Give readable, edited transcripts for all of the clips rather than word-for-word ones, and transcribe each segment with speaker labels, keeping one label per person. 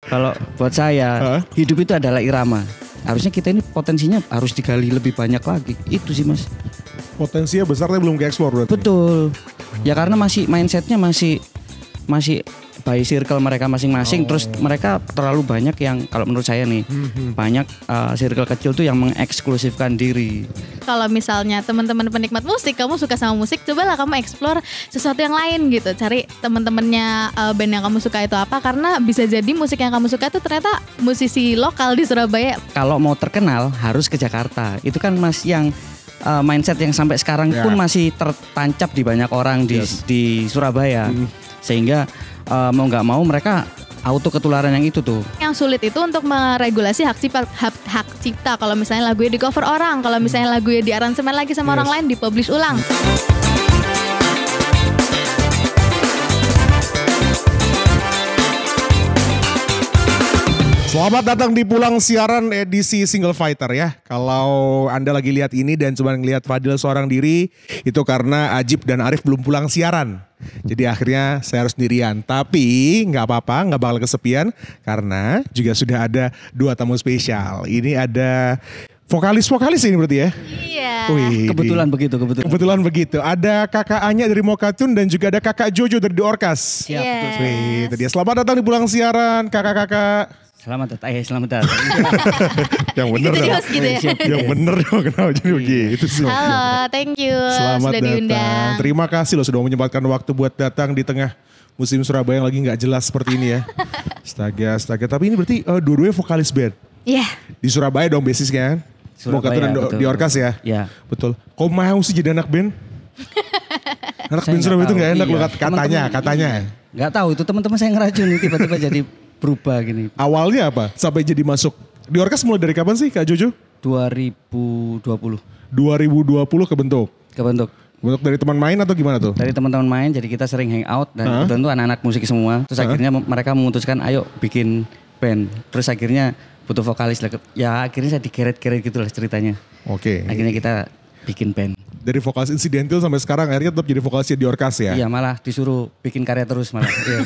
Speaker 1: Kalau buat saya, hidup itu adalah irama. Harusnya kita ini potensinya harus digali lebih banyak lagi. Itu sih Mas.
Speaker 2: Potensinya besar tapi belum dieksplor berarti.
Speaker 1: Betul. Ya karena masih mindsetnya masih by circle mereka masing-masing. Terus mereka terlalu banyak yang kalau menurut saya nih banyak circle kecil tuh yang mengeksklusifkan diri.
Speaker 3: Kalau misalnya teman-teman penikmat musik, kamu suka sama musik, cobalah kamu explore sesuatu yang lain gitu. Cari teman-temannya band yang kamu suka itu apa, karena bisa jadi musik yang kamu suka itu ternyata musisi lokal di Surabaya.
Speaker 1: Kalau mau terkenal harus ke Jakarta. Itu kan Mas yang mindset yang sampai sekarang pun masih tertancap di banyak orang di Surabaya. Sehingga mau nggak mau mereka auto ketularan yang itu tuh.
Speaker 3: Yang sulit itu untuk meregulasi hak cipta. Kalau misalnya lagunya di cover orang, kalau misalnya lagunya di aransemen lagi sama orang lain, dipublish ulang.
Speaker 2: Selamat datang di Pulang Siaran edisi Single Fighter ya. Kalau Anda lagi lihat ini dan cuma ngelihat Fadil seorang diri, itu karena Ajib dan Arif belum pulang siaran. Jadi akhirnya saya harus sendirian. Tapi nggak apa-apa, nggak bakal kesepian karena juga sudah ada dua tamu spesial. Ini ada vokalis ini berarti ya?
Speaker 3: Iya.
Speaker 2: Wih,
Speaker 1: Kebetulan begitu.
Speaker 2: Ada kakak Anya dari Mokacun dan juga ada kakak Jojo dari The Orcas.
Speaker 1: Siap, betul.
Speaker 2: Wih, itu dia. Selamat datang di Pulang Siaran kakak-kakak.
Speaker 1: Selamat datang.
Speaker 2: Yang bener
Speaker 3: Jadi
Speaker 2: dong.
Speaker 3: host gitu ya.
Speaker 2: Yang bener dong, kenapa jadi begitu sih.
Speaker 3: Halo, thank you
Speaker 2: Selamat
Speaker 3: sudah diundang.
Speaker 2: datang. Terima kasih loh sudah menyempatkan waktu buat datang di tengah musim Surabaya yang lagi gak jelas seperti ini ya. Astaga. Tapi ini berarti dua-duanya vokalis band.
Speaker 3: Iya.
Speaker 2: Di Surabaya dong basisnya kan?
Speaker 1: Surabaya,
Speaker 2: dan
Speaker 1: betul.
Speaker 2: di Orcas ya?
Speaker 1: Iya.
Speaker 2: Betul. Kok mau sih jadi anak band? Anak
Speaker 1: Saya
Speaker 2: band Surabaya itu
Speaker 1: nggak
Speaker 2: gak enak
Speaker 1: tahu.
Speaker 2: loh
Speaker 1: Iya.
Speaker 2: katanya.
Speaker 1: Nggak tahu itu teman-teman saya ngeracuni tiba-tiba jadi berubah gini.
Speaker 2: Awalnya apa? Sampai jadi masuk. Di Orcas mulai dari kapan sih Kak Jojo?
Speaker 1: 2020
Speaker 2: 2020 kebentuk.
Speaker 1: kebentuk.
Speaker 2: Bentuk dari teman main atau gimana tuh?
Speaker 1: Dari teman-teman main jadi kita sering hangout dan kebetulan tuh anak-anak musik semua. Terus akhirnya mereka memutuskan ayo bikin band. Terus akhirnya butuh vokalis lah. Ya akhirnya saya digeret-geret gitu lah ceritanya.
Speaker 2: Oke.
Speaker 1: Akhirnya kita bikin band.
Speaker 2: Dari vokalis insidental sampai sekarang akhirnya tetap jadi vokalisnya di Orcas ya?
Speaker 1: Iya malah disuruh bikin karya terus malah. Iya.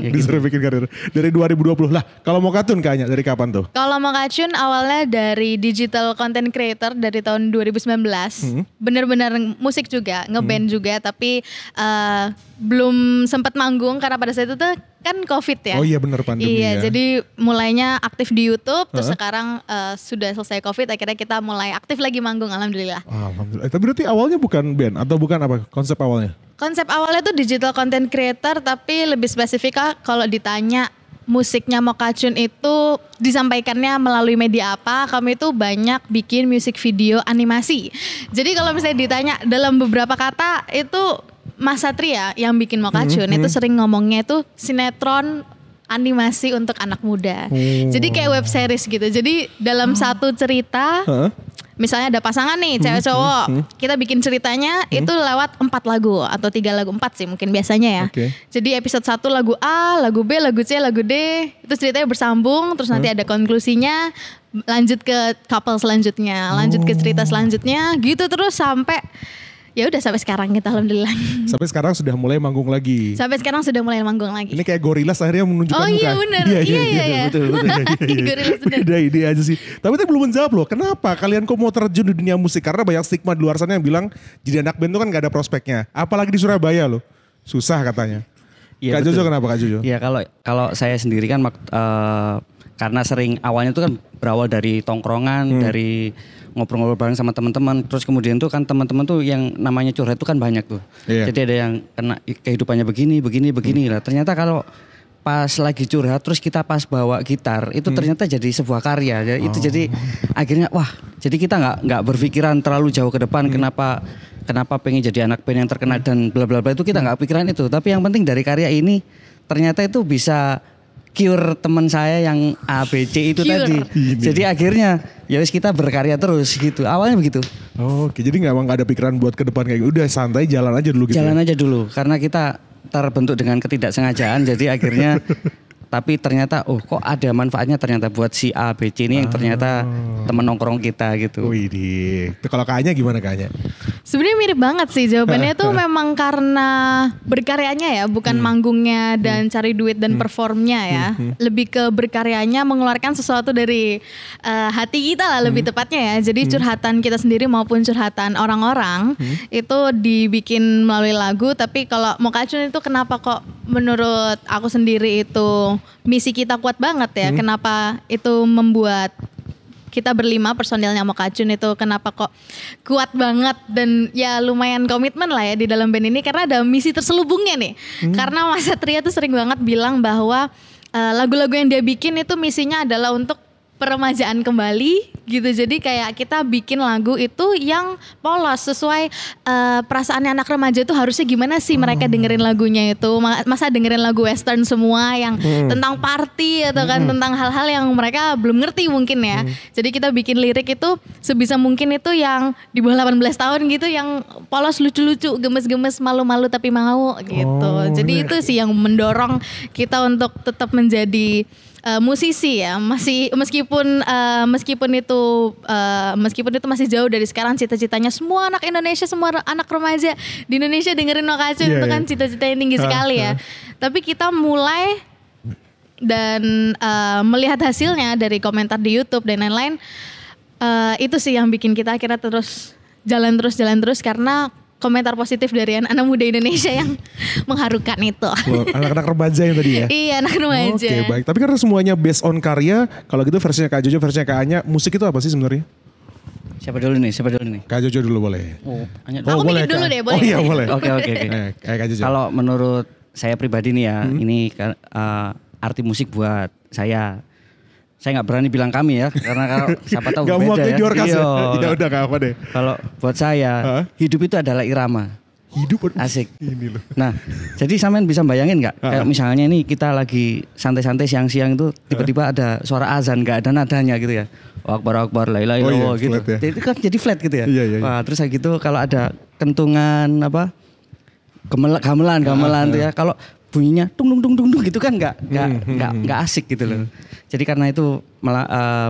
Speaker 1: Ya, gitu.
Speaker 2: Disuruh bikin karir. Dari 2020 lah. Kalau mau katun kayaknya dari kapan tuh?
Speaker 3: Kalau Mokacun awalnya dari digital content creator dari tahun 2019. Bener-bener musik juga, ngeband juga, tapi belum sempat manggung karena pada saat itu tuh kan COVID ya.
Speaker 2: Oh iya bener pandemi ya.
Speaker 3: Iya, jadi mulainya aktif di YouTube, terus sekarang sudah selesai COVID, akhirnya kita mulai aktif lagi manggung, alhamdulillah.
Speaker 2: Alhamdulillah. Tapi berarti awalnya bukan band atau bukan apa konsep awalnya?
Speaker 3: Konsep awalnya tuh digital content creator, tapi lebih spesifik kalau ditanya musiknya Mokacun itu disampaikannya melalui media apa, kami itu banyak bikin music video animasi. Jadi kalau misalnya ditanya dalam beberapa kata itu Mas Satria yang bikin Mokacun itu sering ngomongnya itu sinetron animasi untuk anak muda. Jadi kayak web series gitu. Jadi dalam satu cerita, misalnya ada pasangan nih cewek cowok, kita bikin ceritanya itu lewat 4 lagu atau 3 lagu, 4 sih mungkin biasanya ya. Jadi episode 1 lagu A, lagu B, lagu C, lagu D, itu ceritanya bersambung, terus nanti ada konklusinya, lanjut ke couple selanjutnya, lanjut ke cerita selanjutnya, gitu terus sampai ya udah sampai sekarang kita alhamdulillah.
Speaker 2: Sampai sekarang sudah mulai manggung lagi.
Speaker 3: Sampai sekarang sudah mulai manggung lagi.
Speaker 2: Ini kayak Gorillaz akhirnya menunjukkan muka.
Speaker 3: Oh iya benar. Iya.
Speaker 2: Betul.
Speaker 3: Gorillaz benar.
Speaker 2: Beda ide aja sih. Tapi tadi belum menjawab loh. Kenapa kalian kok mau terjun di dunia musik? Karena banyak stigma di luar sana yang bilang jadi anak band itu kan gak ada prospeknya. Apalagi di Surabaya loh. Susah katanya.
Speaker 1: Iya,
Speaker 2: Kak Jojo
Speaker 1: betul.
Speaker 2: kenapa Kak Jojo?
Speaker 1: Iya kalau saya sendiri kan karena sering awalnya itu kan berawal dari tongkrongan, dari ngobrol-ngobrol bareng sama teman-teman, terus kemudian tuh kan teman-teman tuh yang namanya curhat itu kan banyak tuh.
Speaker 2: Iya.
Speaker 1: Jadi ada yang kena kehidupannya begini lah. Ternyata kalau pas lagi curhat terus kita pas bawa gitar itu ternyata jadi sebuah karya. Jadi itu jadi akhirnya wah, jadi kita nggak berpikiran terlalu jauh ke depan kenapa pengen jadi anak band yang terkenal dan bla bla bla, itu kita nggak pikiran itu. Tapi yang penting dari karya ini ternyata itu bisa cure teman saya yang ABC itu
Speaker 3: Cure.
Speaker 1: tadi. Jadi akhirnya ya wis kita berkarya terus gitu. Awalnya begitu.
Speaker 2: Oke, jadi nggak ada pikiran buat ke depan kayak udah santai jalan aja dulu gitu.
Speaker 1: Jalan
Speaker 2: ya?
Speaker 1: aja dulu karena kita terbentuk dengan ketidaksengajaan. Jadi akhirnya tapi ternyata kok ada manfaatnya ternyata buat si ABC ini yang ternyata teman nongkrong kita gitu.
Speaker 2: Wih, kalau kayaknya gimana kayaknya?
Speaker 3: Sebenarnya mirip banget sih jawabannya tuh memang karena berkaryanya ya, bukan manggungnya dan cari duit dan performnya ya. Lebih ke berkaryanya mengeluarkan sesuatu dari hati kita lah lebih tepatnya ya. Jadi curhatan kita sendiri maupun curhatan orang-orang itu dibikin melalui lagu. Tapi kalau Mokacun itu kenapa kok menurut aku sendiri itu misi kita kuat banget ya. Kenapa itu membuat kita berlima personilnya Mokacun itu kenapa kok kuat banget dan ya lumayan komitmen lah ya di dalam band ini karena ada misi terselubungnya nih. Karena Mas Satria tuh sering banget bilang bahwa lagu-lagu yang dia bikin itu misinya adalah untuk peremajaan kembali gitu. Jadi kayak kita bikin lagu itu yang polos sesuai perasaannya anak remaja itu harusnya gimana sih mereka dengerin lagunya itu. Masa dengerin lagu western semua yang tentang party atau kan tentang hal-hal yang mereka belum ngerti mungkin ya. Jadi kita bikin lirik itu sebisa mungkin itu yang di bawah 18 tahun gitu yang polos lucu-lucu, gemes-gemes, malu-malu tapi mau gitu. Jadi itu sih yang mendorong kita untuk tetap menjadi musisi ya, masih meskipun itu masih jauh dari sekarang cita-citanya semua anak Indonesia, semua anak remaja di Indonesia dengerin Mokacun itu kan cita-cita yang tinggi sekali ya. Tapi kita mulai dan melihat hasilnya dari komentar di YouTube dan lain-lain, itu sih yang bikin kita akhirnya terus jalan terus karena komentar positif dari anak muda Indonesia yang mengharukan itu.
Speaker 2: Anak-anak remaja yang tadi ya?
Speaker 3: Iya, anak remaja.
Speaker 2: Oke, baik. Tapi karena semuanya based on karya, kalau gitu versinya Kak Jojo, versinya Kak Anya, musik itu apa sih sebenarnya?
Speaker 1: Siapa dulu nih?
Speaker 2: Kak Jojo dulu boleh.
Speaker 1: Anya
Speaker 3: Aku
Speaker 2: boleh,
Speaker 3: mikir dulu
Speaker 2: Kak.
Speaker 3: deh, boleh.
Speaker 2: Oh iya boleh.
Speaker 1: Oke.
Speaker 2: Kak Jojo.
Speaker 1: Kalau menurut saya pribadi nih ya, ini arti musik buat saya nggak berani bilang kami ya, karena kalau siapa tahu
Speaker 2: gak
Speaker 1: beda ya.
Speaker 2: Ya udah gak apa deh.
Speaker 1: Kalau buat saya, hidup itu adalah irama.
Speaker 2: Hidup
Speaker 1: asik.
Speaker 2: Ini loh.
Speaker 1: Nah, jadi sampean bisa bayangin nggak? Kayak misalnya nih kita lagi santai-santai siang-siang itu tiba-tiba ada suara azan, nggak ada nadanya gitu ya. Akbar, la ilaha illallah gitu.
Speaker 2: Ya.
Speaker 1: Itu kan jadi flat gitu ya.
Speaker 2: Iya.
Speaker 1: Wah, terus kayak gitu kalau ada kentungan apa? Gamelan tuh ya. Kalau bunyinya tung gitu kan nggak asik gitu loh. Jadi karena itu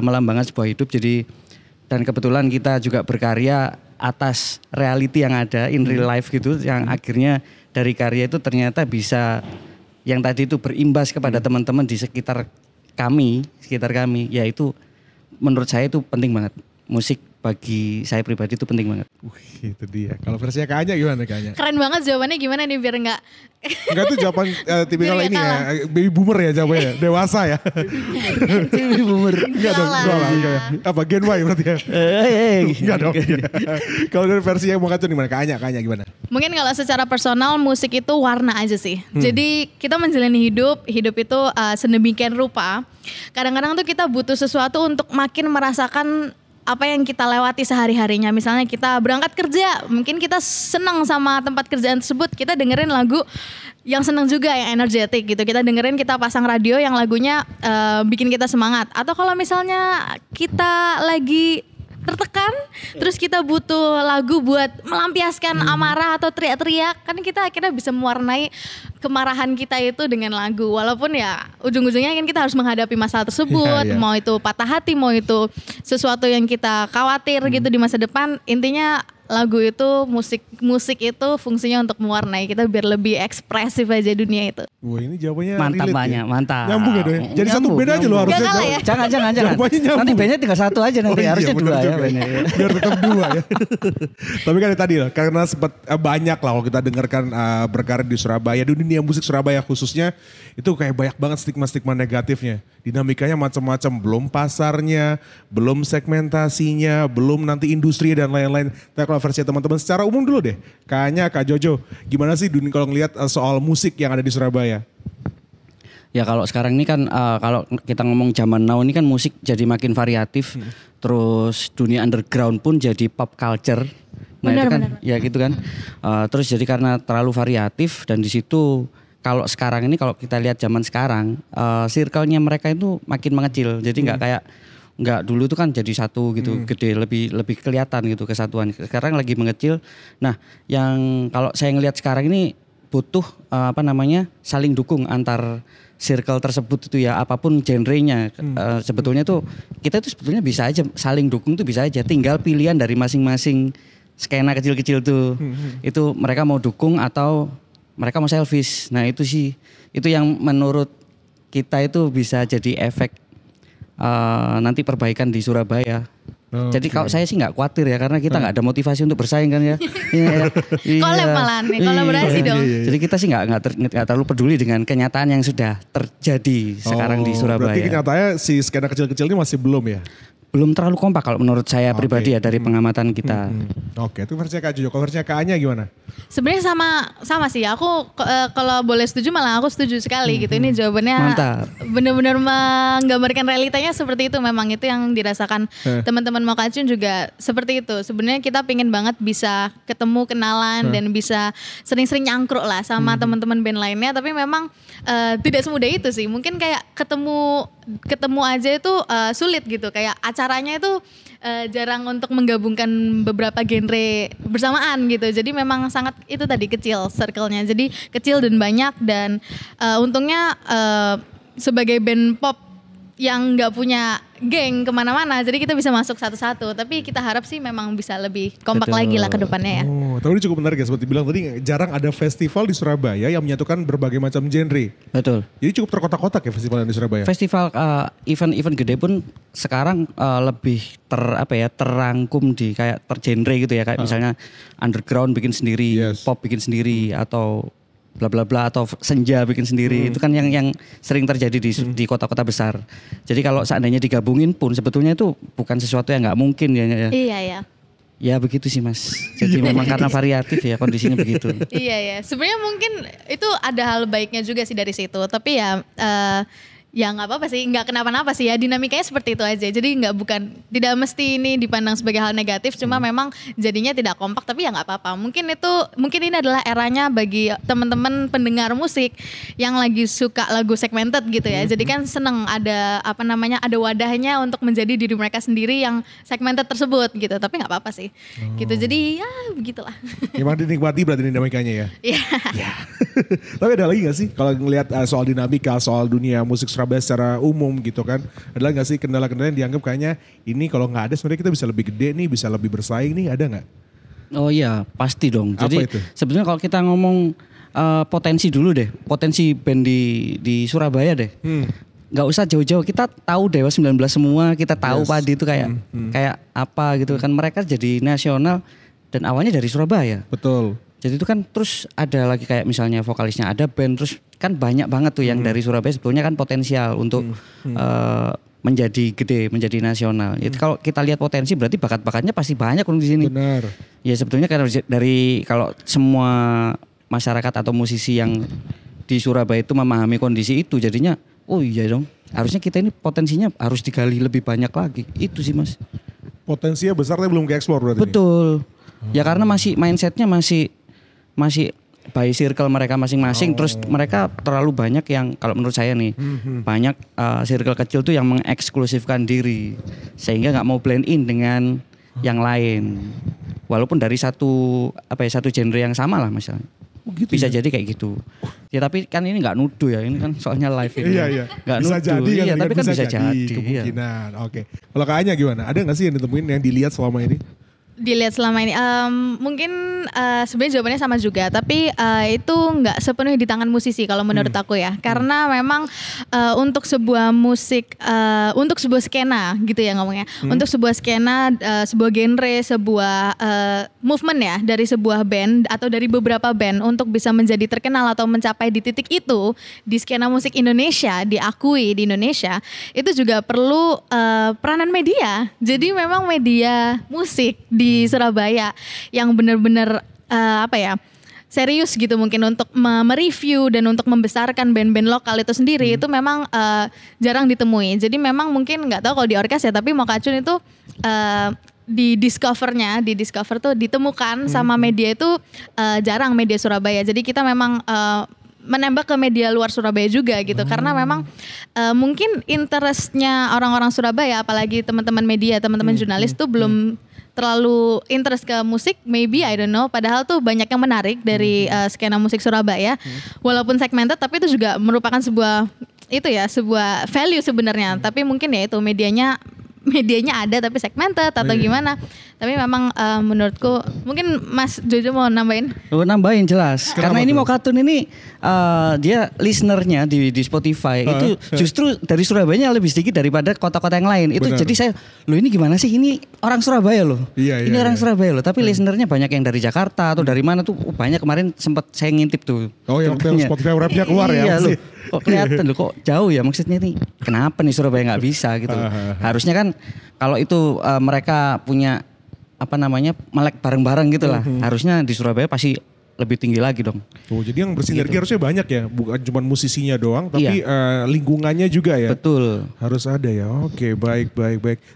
Speaker 1: melambangkan sebuah hidup. Jadi dan kebetulan kita juga berkarya atas reality yang ada in real life gitu, yang akhirnya dari karya itu ternyata bisa yang tadi itu berimbas kepada teman-teman di sekitar kami, yaitu menurut saya itu penting banget. Musik bagi saya pribadi itu penting banget.
Speaker 2: Itu dia. Kalau versinya Kak Anya gimana Kak Anya?
Speaker 3: Keren banget jawabannya, gimana nih biar enggak
Speaker 2: tuh jawaban tipikal ini ya, baby boomer ya jawabannya, dewasa ya.
Speaker 1: Baby boomer.
Speaker 2: Enggak dong, apa Gen Y berarti ya? Enggak dong. Kalau dari versi yang Mokacun gimana? Kak Anya gimana?
Speaker 3: Mungkin kalau secara personal musik itu warna aja sih. Jadi kita menjalani hidup itu sedemikian rupa. Kadang-kadang tuh kita butuh sesuatu untuk makin merasakan apa yang kita lewati sehari-harinya. Misalnya kita berangkat kerja, mungkin kita senang sama tempat kerjaan tersebut, kita dengerin lagu yang senang juga, yang energetik gitu. Kita dengerin, kita pasang radio yang lagunya bikin kita semangat. Atau kalau misalnya kita lagi tertekan, terus kita butuh lagu buat melampiaskan amarah atau teriak-teriak, kan kita akhirnya bisa mewarnai kemarahan kita itu dengan lagu. Walaupun ya ujung-ujungnya kan kita harus menghadapi masalah tersebut, mau itu patah hati, mau itu sesuatu yang kita khawatir gitu di masa depan. Intinya lagu itu, musik itu fungsinya untuk mewarnai kita biar lebih ekspresif aja dunia itu.
Speaker 2: Wah, ini jawabannya
Speaker 1: mantap
Speaker 2: relate
Speaker 1: banyak, mantap.
Speaker 2: Nyambung ya, Doi? Jadi satu band aja lo harusnya.
Speaker 3: Gak kalah ya?
Speaker 1: Jangan. Nanti bandnya tinggal satu aja nanti, harusnya dua ya bandnya.
Speaker 2: Biar tetap dua ya. Tapi kan tadi lah, karena sempat banyak lah kalau kita dengarkan berkarya di Surabaya, di dunia musik Surabaya khususnya, itu kayak banyak banget stigma-stigma negatifnya. Dinamikanya macam-macam, belum pasarnya, belum segmentasinya, belum nanti industri dan lain-lain. Tapi kalau versi teman-teman secara umum dulu deh, Kak Jojo, gimana sih dunia kalau ngelihat soal musik yang ada di Surabaya?
Speaker 1: Ya kalau sekarang ini kan kalau kita ngomong zaman now ini kan musik jadi makin variatif, terus dunia underground pun jadi pop culture. Nah itu kan ya gitu kan. Terus jadi karena terlalu variatif dan di situ kalau sekarang ini kalau kita lihat zaman sekarang circle-nya mereka itu makin mengecil. Jadi nggak dulu itu kan jadi satu gitu, gede, lebih kelihatan gitu kesatuan. Sekarang lagi mengecil. Nah, yang kalau saya ngelihat sekarang ini butuh saling dukung antar circle tersebut itu ya, apapun genrenya. Sebetulnya tuh kita itu sebetulnya bisa aja saling dukung tuh bisa aja. Tinggal pilihan dari masing-masing skena kecil-kecil tuh. Itu mereka mau dukung atau mereka mau selfish. Nah itu sih, itu yang menurut kita itu bisa jadi efek nanti perbaikan di Surabaya. Jadi kalau saya sih nggak khawatir ya, karena kita nggak ada motivasi untuk bersaing kan ya.
Speaker 3: Collab malah nih, kolaborasi dong.
Speaker 1: Jadi kita sih nggak terlalu peduli dengan kenyataan yang sudah terjadi sekarang di Surabaya.
Speaker 2: Berarti kenyataannya si skena kecil-kecil ini masih belum ya?
Speaker 1: Belum terlalu kompak kalau menurut saya pribadi ya, dari pengamatan kita.
Speaker 2: Oke, itu versinya Kak Jojo. Kalau versinya Kak Anya gimana?
Speaker 3: Sebenarnya sama sih. Aku kalau boleh setuju malah aku setuju sekali gitu. Ini jawabannya
Speaker 1: Mantap.
Speaker 3: benar-benar menggambarkan realitanya seperti itu. Memang itu yang dirasakan teman-teman Mokacun juga seperti itu. Sebenarnya kita pingin banget bisa ketemu, kenalan dan bisa sering-sering nyangkruk lah sama teman-teman band lainnya. Tapi memang tidak semudah itu sih. Mungkin kayak ketemu aja itu sulit gitu. Kayak acaranya itu jarang untuk menggabungkan beberapa genre bersamaan gitu. Jadi memang sangat itu tadi kecil circle-nya. Jadi kecil dan banyak dan untungnya sebagai band pop yang nggak punya geng kemana-mana, jadi kita bisa masuk satu-satu. Tapi kita harap sih memang bisa lebih kompak lagi lah ke depannya ya.
Speaker 2: Oh, tapi ini cukup menarik ya, seperti bilang tadi jarang ada festival di Surabaya yang menyatukan berbagai macam genre.
Speaker 1: Betul.
Speaker 2: Jadi cukup terkotak-kotak ya festival yang di Surabaya.
Speaker 1: Festival event-event gede pun sekarang lebih terangkum di kayak tergenre gitu ya, kayak misalnya underground bikin sendiri, pop bikin sendiri, atau bla bla bla, atau senja bikin sendiri. Itu kan yang sering terjadi di kota-kota besar. Jadi kalau seandainya digabungin pun sebetulnya itu bukan sesuatu yang nggak mungkin ya.
Speaker 3: Iya ya.
Speaker 1: Ya begitu sih Mas. Jadi memang karena variatif ya kondisinya begitu.
Speaker 3: Iya ya. Sebenarnya mungkin itu ada hal baiknya juga sih dari situ. Tapi ya ya nggak apa-apa sih, nggak kenapa-napa sih ya, dinamikanya seperti itu aja. Jadi tidak mesti ini dipandang sebagai hal negatif, cuma memang jadinya tidak kompak, tapi ya nggak apa-apa. Mungkin ini adalah eranya bagi teman-teman pendengar musik yang lagi suka lagu segmented gitu ya. Jadi kan seneng ada ada wadahnya untuk menjadi diri mereka sendiri yang segmented tersebut gitu. Tapi nggak apa-apa sih. Gitu. Jadi ya begitulah.
Speaker 2: Memang dinikmati berarti dinamikanya ya.
Speaker 3: Iya.
Speaker 2: Tapi ada lagi gak sih kalau ngelihat soal dinamika, soal dunia musik Surabaya secara umum gitu kan, ada gak sih kendala-kendala yang dianggap kayaknya ini kalau nggak ada sebenarnya kita bisa lebih gede nih, bisa lebih bersaing nih, ada nggak?
Speaker 1: Oh iya pasti dong.
Speaker 2: Apa
Speaker 1: Jadi
Speaker 2: itu?
Speaker 1: sebenarnya kalau kita ngomong potensi dulu deh, potensi band di Surabaya deh. Nggak usah jauh-jauh, kita tahu Dewa 19 semua, kita tahu Padi itu kayak apa gitu kan. Mereka jadi nasional dan awalnya dari Surabaya.
Speaker 2: Betul.
Speaker 1: Jadi itu kan terus ada lagi kayak misalnya vokalisnya ada band, terus kan banyak banget tuh yang dari Surabaya sebetulnya kan potensial untuk menjadi gede, menjadi nasional. Jadi kalau kita lihat potensi berarti bakat-bakatnya pasti banyak di sini.
Speaker 2: Benar.
Speaker 1: Ya sebetulnya karena dari kalau semua masyarakat atau musisi yang di Surabaya itu memahami kondisi itu, jadinya oh iya dong, harusnya kita ini potensinya harus digali lebih banyak lagi. Itu sih Mas.
Speaker 2: Potensinya besar tapi belum ke-explore berarti.
Speaker 1: Betul. Ya karena masih mindsetnya masih by circle mereka masing-masing. Terus mereka terlalu banyak yang kalau menurut saya nih banyak circle kecil tuh yang mengeksklusifkan diri sehingga nggak mau blend in dengan yang lain. Walaupun dari satu genre yang sama lah misalnya.
Speaker 2: Gitu
Speaker 1: bisa
Speaker 2: ya?
Speaker 1: jadi kayak gitu. Ya tapi kan ini nggak nuduh ya, ini kan soalnya live ini.
Speaker 2: Iya.
Speaker 1: Nggak
Speaker 2: Bisa
Speaker 1: nuduh.
Speaker 2: jadi kan,
Speaker 1: Iya, tapi kan bisa jadi.
Speaker 2: Kemungkinan. Oke. Kalau Kak Anya gimana? Ada nggak sih yang ditemuin yang dilihat selama ini?
Speaker 3: Dilihat selama ini mungkin sebenarnya jawabannya sama juga, tapi itu nggak sepenuhnya di tangan musisi kalau menurut aku ya, karena memang untuk sebuah musik, untuk sebuah skena gitu ya ngomongnya, untuk sebuah skena, sebuah genre, sebuah movement ya dari sebuah band atau dari beberapa band untuk bisa menjadi terkenal atau mencapai di titik itu di skena musik Indonesia, diakui di Indonesia, itu juga perlu peranan media. Jadi memang media musik di Surabaya yang benar-benar serius gitu mungkin untuk mereview dan untuk membesarkan band-band lokal itu sendiri itu memang jarang ditemui. Jadi memang mungkin nggak tahu kalau di orkes ya, tapi Mokacun itu di discover tuh ditemukan sama media itu jarang, media Surabaya. Jadi kita memang menembak ke media luar Surabaya juga gitu, karena memang mungkin interestnya orang-orang Surabaya, apalagi teman-teman media, teman-teman jurnalis tuh belum terlalu interest ke musik, maybe I don't know. Padahal tuh banyak yang menarik dari skena musik Surabaya, walaupun segmented, tapi itu juga merupakan sebuah value sebenarnya. Tapi mungkin ya itu medianya medianya ada tapi segmented atau gimana. Tapi memang menurutku mungkin Mas Jojo mau nambahin?
Speaker 1: Nambahin jelas.
Speaker 2: Kenapa
Speaker 1: Karena ini
Speaker 2: tuh?
Speaker 1: Mokatun ini dia listenernya di Spotify itu justru dari Surabaya lebih sedikit daripada kota-kota yang lain. Itu
Speaker 2: Benar.
Speaker 1: jadi saya, loh ini gimana sih? Ini orang Surabaya loh.
Speaker 2: Iya,
Speaker 1: Ini
Speaker 2: iya,
Speaker 1: orang
Speaker 2: iya.
Speaker 1: Surabaya loh. Tapi listenernya banyak yang dari Jakarta atau dari mana tuh banyak, kemarin sempat saya ngintip tuh.
Speaker 2: Oh yang
Speaker 1: Contohnya.
Speaker 2: Spotify Wrap-nya keluar ya.
Speaker 1: Iya
Speaker 2: pasti.
Speaker 1: loh. Kok kelihatan loh, kok jauh ya, maksudnya nih kenapa nih Surabaya nggak bisa gitu. Harusnya kan kalau itu mereka punya apa namanya melek bareng-bareng gitu lah. Harusnya di Surabaya pasti lebih tinggi lagi dong.
Speaker 2: Tuh, jadi yang bersinergi harusnya banyak ya, bukan cuma musisinya doang, tapi lingkungannya juga ya.
Speaker 1: Betul.
Speaker 2: Harus ada ya. Oke, baik.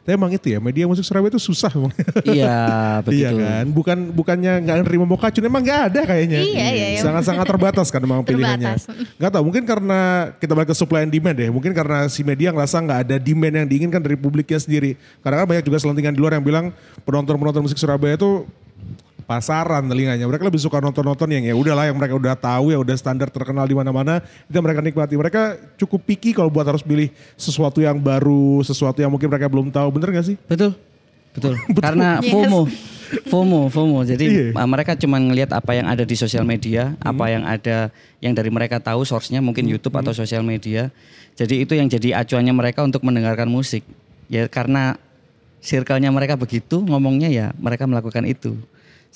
Speaker 2: Tapi emang itu ya, media musik Surabaya itu susah emang.
Speaker 1: Iya, begitu.
Speaker 2: Iya kan, bukannya nggak nerima Mokacun, emang nggak ada kayaknya.
Speaker 3: Iya.
Speaker 2: Sangat-sangat terbatas kan emang pilihannya.
Speaker 3: Terbatas.
Speaker 2: Nggak tahu, mungkin karena kita balik ke supply and demand ya. Mungkin karena si media ngerasa nggak ada demand yang diinginkan dari publiknya sendiri. Karena kan banyak juga selentingan di luar yang bilang penonton musik Surabaya itu pasaran telinganya. Mereka lebih suka nonton-nonton yang ya udahlah, yang mereka udah tahu, ya udah standar terkenal di mana-mana, itu yang mereka nikmati. Mereka cukup picky kalau buat harus pilih sesuatu yang baru, sesuatu yang mungkin mereka belum tahu. Bener gak sih?
Speaker 1: Betul. Karena
Speaker 3: Yes.
Speaker 1: FOMO. Jadi
Speaker 2: Iya.
Speaker 1: mereka cuma ngelihat apa yang ada di sosial media, apa yang ada yang dari mereka tahu source-nya mungkin YouTube atau sosial media. Jadi itu yang jadi acuannya mereka untuk mendengarkan musik. Ya karena circle-nya mereka begitu, ngomongnya ya mereka melakukan itu.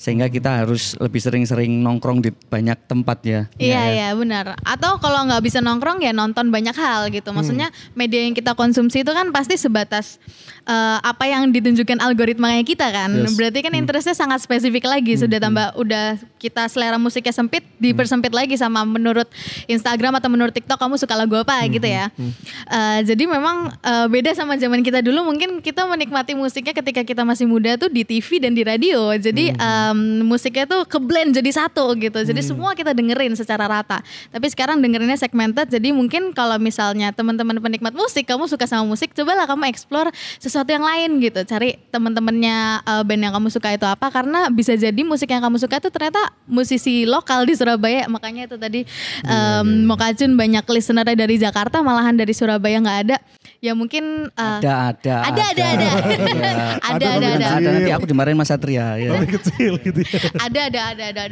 Speaker 1: Sehingga kita harus lebih sering-sering nongkrong di banyak tempat ya.
Speaker 3: Iya benar. Atau kalau nggak bisa nongkrong ya nonton banyak hal gitu. Maksudnya media yang kita konsumsi itu kan pasti sebatas apa yang ditunjukkan algoritmanya kita kan.
Speaker 2: Yes.
Speaker 3: Berarti kan interestnya sangat spesifik lagi. Udah kita selera musiknya sempit, dipersempit lagi sama menurut Instagram atau menurut TikTok kamu suka lagu apa gitu ya. Jadi memang beda sama zaman kita dulu. Mungkin kita menikmati musiknya ketika kita masih muda tuh di TV dan di radio. Jadi musiknya tuh keblend jadi satu gitu. Jadi semua kita dengerin secara rata. Tapi sekarang dengerinnya segmented. Jadi mungkin kalau misalnya teman-teman penikmat musik, kamu suka sama musik, cobalah kamu explore sesuatu yang lain gitu. Cari teman-temannya band yang kamu suka itu apa, karena bisa jadi musik yang kamu suka itu ternyata musisi lokal di Surabaya. Makanya itu tadi Mokacun banyak listenernya dari Jakarta, malahan dari Surabaya nggak ada. Ya mungkin
Speaker 1: Ada.
Speaker 3: ada.
Speaker 1: Nanti aku dimarahin Mas Satria ya.
Speaker 2: Tapi kecil gitu ya.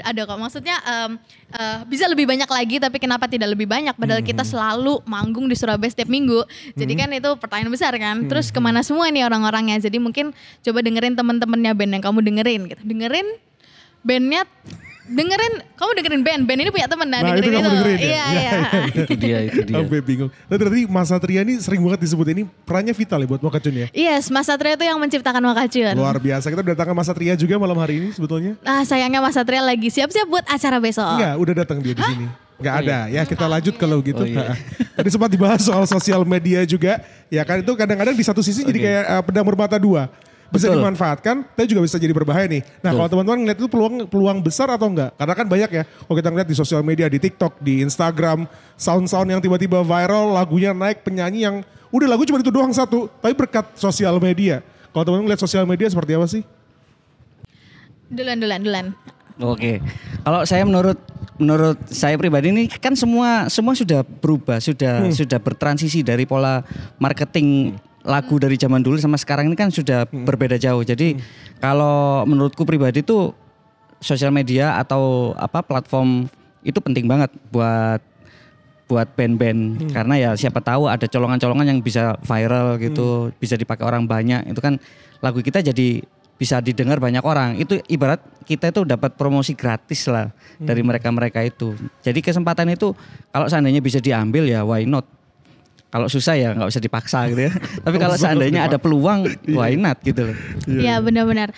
Speaker 3: Ada kok. Maksudnya bisa lebih banyak lagi, tapi kenapa tidak lebih banyak? Padahal kita selalu manggung di Surabaya setiap minggu. Jadi kan itu pertanyaan besar kan. Terus kemana semua nih orang-orangnya? Jadi mungkin coba dengerin teman-temannya band yang kamu dengerin gitu. Kamu dengerin band ini punya temen
Speaker 2: Nah, itu kamu dengerin ya?
Speaker 3: Iya.
Speaker 1: Itu dia.
Speaker 2: Sampai bingung. Nah, berarti Mas Satria ini sering banget disebut, ini perannya vital ya buat Mokacun ya.
Speaker 3: Yes, Mas Satria itu yang menciptakan Mokacun.
Speaker 2: Luar biasa. Kita datangkan Mas Satria juga malam hari ini sebetulnya.
Speaker 3: Sayangnya Mas Satria lagi siap-siap buat acara besok.
Speaker 2: Enggak, udah datang dia di sini. Enggak ada. Ya kita lanjut kalau gitu.
Speaker 1: Oh, iya.
Speaker 2: Tadi sempat dibahas soal sosial media juga. Ya kan itu kadang-kadang di satu sisi jadi kayak pedang bermata dua. Bisa
Speaker 1: Betul.
Speaker 2: dimanfaatkan, tapi juga bisa jadi berbahaya nih. Nah, kalau teman-teman ngeliat itu peluang besar atau enggak? Karena kan banyak ya. Kalau kita ngeliat di sosial media, di TikTok, di Instagram, sound-sound yang tiba-tiba viral, lagunya naik, penyanyi yang udah lagu cuma itu doang satu, tapi berkat sosial media. Kalau teman-teman ngeliat sosial media seperti apa sih?
Speaker 3: Dulan.
Speaker 1: Oke. Kalau saya menurut saya pribadi ini kan semua sudah berubah, sudah bertransisi dari pola marketing lagu dari zaman dulu sama sekarang ini kan sudah berbeda jauh. Jadi kalau menurutku pribadi itu sosial media atau platform itu penting banget buat band-band karena ya siapa tahu ada colongan-colongan yang bisa viral gitu, bisa dipakai orang banyak. Itu kan lagu kita jadi bisa didengar banyak orang. Itu ibarat kita itu dapat promosi gratis lah dari mereka-mereka itu. Jadi kesempatan itu kalau seandainya bisa diambil ya why not? Kalau susah ya nggak usah dipaksa gitu ya. Tapi kalau seandainya ada peluang, why not gitu loh.
Speaker 3: Iya benar-benar.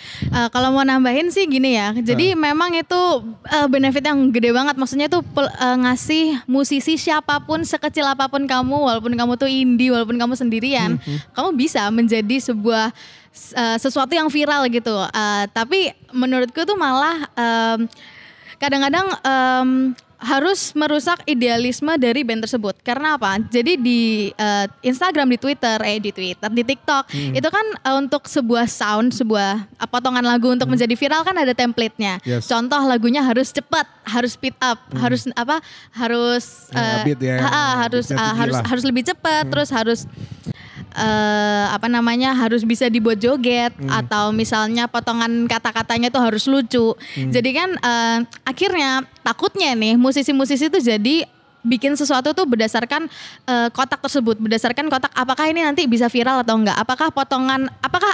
Speaker 3: Kalau mau nambahin sih gini ya. Jadi memang itu benefit yang gede banget. Maksudnya itu ngasih musisi siapapun, sekecil apapun kamu, walaupun kamu tuh indie, walaupun kamu sendirian, kamu bisa menjadi sebuah sesuatu yang viral gitu. Tapi menurutku tuh malah kadang-kadang harus merusak idealisme dari band tersebut. Karena apa? Jadi di Instagram, di Twitter, di TikTok itu kan untuk sebuah sound, sebuah potongan lagu untuk menjadi viral kan ada template-nya.
Speaker 2: Yes.
Speaker 3: Contoh lagunya harus cepat, harus speed up, harus
Speaker 2: beat ya, beatnya tinggi lah.
Speaker 3: harus lebih cepat, terus harus harus bisa dibuat joget atau misalnya potongan kata-katanya tuh harus lucu. Jadi kan akhirnya takutnya nih musisi-musisi itu jadi bikin sesuatu tuh berdasarkan kotak tersebut, berdasarkan kotak apakah ini nanti bisa viral atau enggak, apakah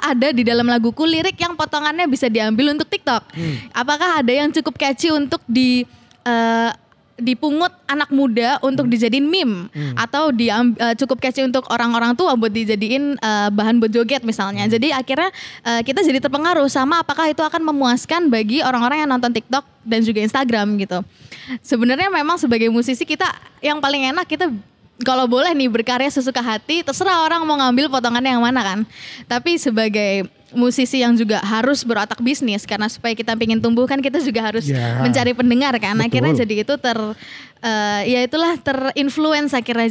Speaker 3: ada di dalam laguku lirik yang potongannya bisa diambil untuk TikTok, apakah ada yang cukup catchy untuk dipungut anak muda untuk dijadiin meme atau cukup catchy untuk orang-orang tua buat dijadiin bahan buat joget misalnya. Jadi akhirnya kita jadi terpengaruh sama apakah itu akan memuaskan bagi orang-orang yang nonton TikTok dan juga Instagram gitu. Sebenarnya memang sebagai musisi kita yang paling enak kita kalau boleh nih berkarya sesuka hati, terserah orang mau ngambil potongannya yang mana kan. Tapi sebagai musisi yang juga harus berotak bisnis karena supaya kita pengen tumbuh kan kita juga harus mencari pendengar kan.
Speaker 2: Betul.
Speaker 3: Akhirnya jadi itu terinfluence akhirnya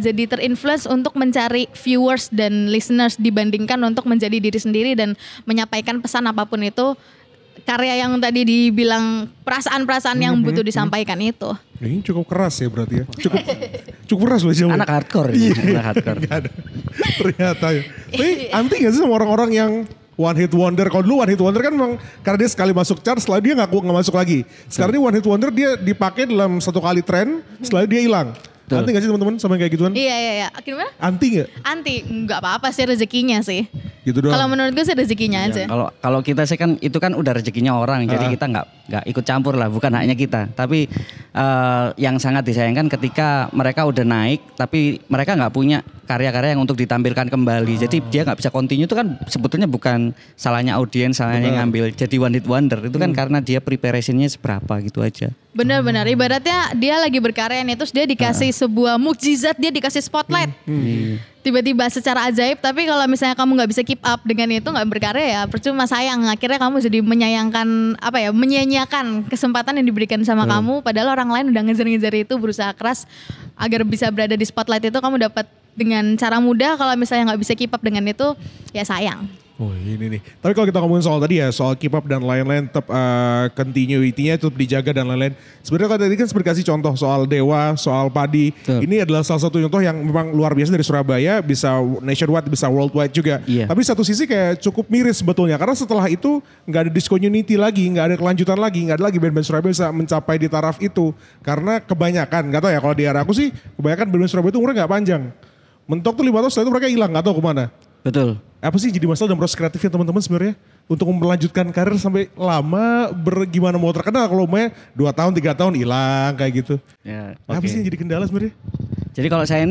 Speaker 3: jadi terinfluence untuk mencari viewers dan listeners dibandingkan untuk menjadi diri sendiri dan menyampaikan pesan apapun itu. Karya yang tadi dibilang perasaan-perasaan yang butuh disampaikan itu.
Speaker 2: Ini cukup keras ya berarti ya. Cukup keras loh Jawa.
Speaker 1: Anak hardcore ini, anak hardcore.
Speaker 2: Ternyata ya. Tapi anti gak sih sama orang-orang yang one hit wonder? Kalau dulu one hit wonder kan memang karena dia sekali masuk chart setelah dia nggak masuk lagi. Sekarang ini one hit wonder dia dipakai dalam satu kali tren setelah dia hilang.
Speaker 1: Betul.
Speaker 2: Anti gak sih teman-teman sama yang kayak gituan?
Speaker 3: Iya. Gimana?
Speaker 2: Anti gak?
Speaker 3: Anti, nggak apa-apa sih rezekinya sih.
Speaker 2: Gitu doang.
Speaker 3: Kalau menurut gue sih rezekinya aja.
Speaker 1: Kalau kita sih kan itu kan udah rezekinya orang, jadi kita nggak ikut campur lah, bukan haknya kita. Tapi yang sangat disayangkan ketika mereka udah naik, tapi mereka nggak punya karya-karya yang untuk ditampilkan kembali. Jadi dia nggak bisa continue, itu kan sebetulnya bukan salahnya audiens, salahnya yang ngambil. Jadi one hit wonder itu kan karena dia preparationnya seberapa gitu aja.
Speaker 3: Benar-benar, ibaratnya dia lagi berkarya nih, terus dia dikasih sebuah mukjizat, dia dikasih spotlight. Tiba-tiba secara ajaib, tapi kalau misalnya kamu nggak bisa keep up dengan itu, nggak berkarya ya percuma, sayang. Akhirnya kamu jadi menyia-nyiakan kesempatan yang diberikan sama kamu, padahal orang lain udah ngejar-ngejar itu, berusaha keras agar bisa berada di spotlight itu, kamu dapat dengan cara mudah. Kalau misalnya nggak bisa keep up dengan itu, ya sayang.
Speaker 2: Oh ini nih. Tapi kalau kita ngomongin soal tadi ya, soal keep up dan lain-lain, tetap continuity-nya tetap dijaga dan lain-lain. Sebenarnya kalau tadi kan seperti kasih contoh soal Dewa, soal Padi. Ini adalah salah satu contoh yang memang luar biasa dari Surabaya, bisa nationwide, bisa worldwide juga.
Speaker 1: Iya.
Speaker 2: Tapi satu sisi kayak cukup miris sebetulnya. Karena setelah itu nggak ada discontinuity lagi, nggak ada kelanjutan lagi, nggak ada lagi band-band Surabaya bisa mencapai di taraf itu. Karena kebanyakan, nggak tahu ya kalau di era aku sih, kebanyakan band-band Surabaya itu umurnya nggak panjang. Mentok tuh 5 tahun setelah itu mereka hilang, nggak tahu kemana.
Speaker 1: Betul.
Speaker 2: Apa sih jadi masalah dalam proses kreatifnya teman-teman sebenarnya untuk melanjutkan karir sampai lama, gimana mau terkenal kalau mau 2 tahun 3 tahun hilang kayak gitu.
Speaker 1: Ya,
Speaker 2: Apa sih yang jadi kendala sebenarnya?
Speaker 1: Jadi kalau saya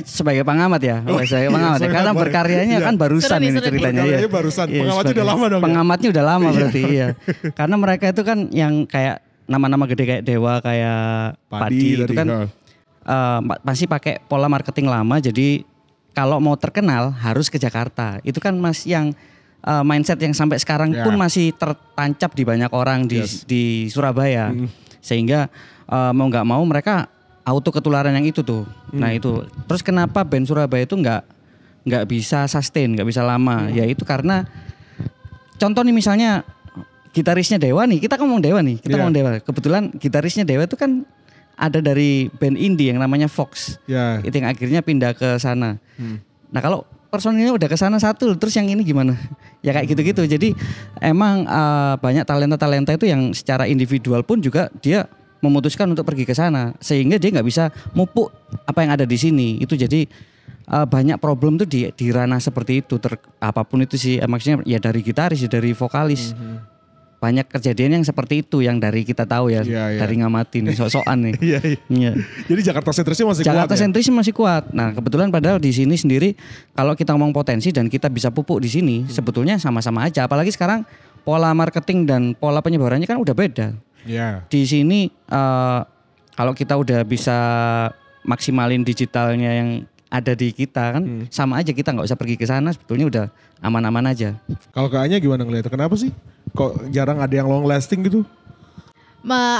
Speaker 1: sebagai pengamat ya, karena berkaryanya kan barusan ini ceritanya ya.
Speaker 2: Berkaryanya barusan, pengamatnya udah lama dong.
Speaker 1: Pengamatnya udah lama berarti iya. Karena mereka itu kan yang kayak nama-nama gede kayak Dewa, kayak Padi itu kan masih pakai pola marketing lama, jadi kalau mau terkenal harus ke Jakarta. Itu kan yang mindset yang sampai sekarang pun masih tertancap di banyak orang di Surabaya. Sehingga mau nggak mau mereka auto ketularan yang itu tuh. Nah itu. Terus kenapa band Surabaya itu nggak bisa sustain, nggak bisa lama? Ya itu karena contoh nih misalnya gitarisnya Dewa nih. Kita ngomong Dewa nih. Ngomong Dewa. Kebetulan gitarisnya Dewa itu kan ada dari band indie yang namanya Fox. Itu yang akhirnya pindah ke sana. Nah kalau personilnya udah ke sana satu, terus yang ini gimana? Ya kayak gitu-gitu. Jadi emang banyak talenta-talenta itu yang secara individual pun juga dia memutuskan untuk pergi ke sana, sehingga dia nggak bisa mupuk apa yang ada di sini. Itu jadi banyak problem tuh di ranah seperti itu. Apapun itu sih, maksudnya ya dari gitaris, ya dari vokalis. Banyak kejadian yang seperti itu yang dari kita tahu ya, dari ngamatin sok-sokan nih. Iya.
Speaker 2: Jadi Jakarta sentrisnya masih kuat.
Speaker 1: Jakarta sentrisnya masih kuat. Nah, kebetulan padahal di sini sendiri kalau kita ngomong potensi dan kita bisa pupuk di sini, sebetulnya sama-sama aja. Apalagi sekarang pola marketing dan pola penyebarannya kan udah beda. Di sini kalau kita udah bisa maksimalin digitalnya yang ada di kita kan, sama aja, kita nggak usah pergi ke sana, sebetulnya udah aman-aman aja.
Speaker 2: Kalau kayaknya gimana ngeliatnya? Kenapa sih kok jarang ada yang long lasting gitu?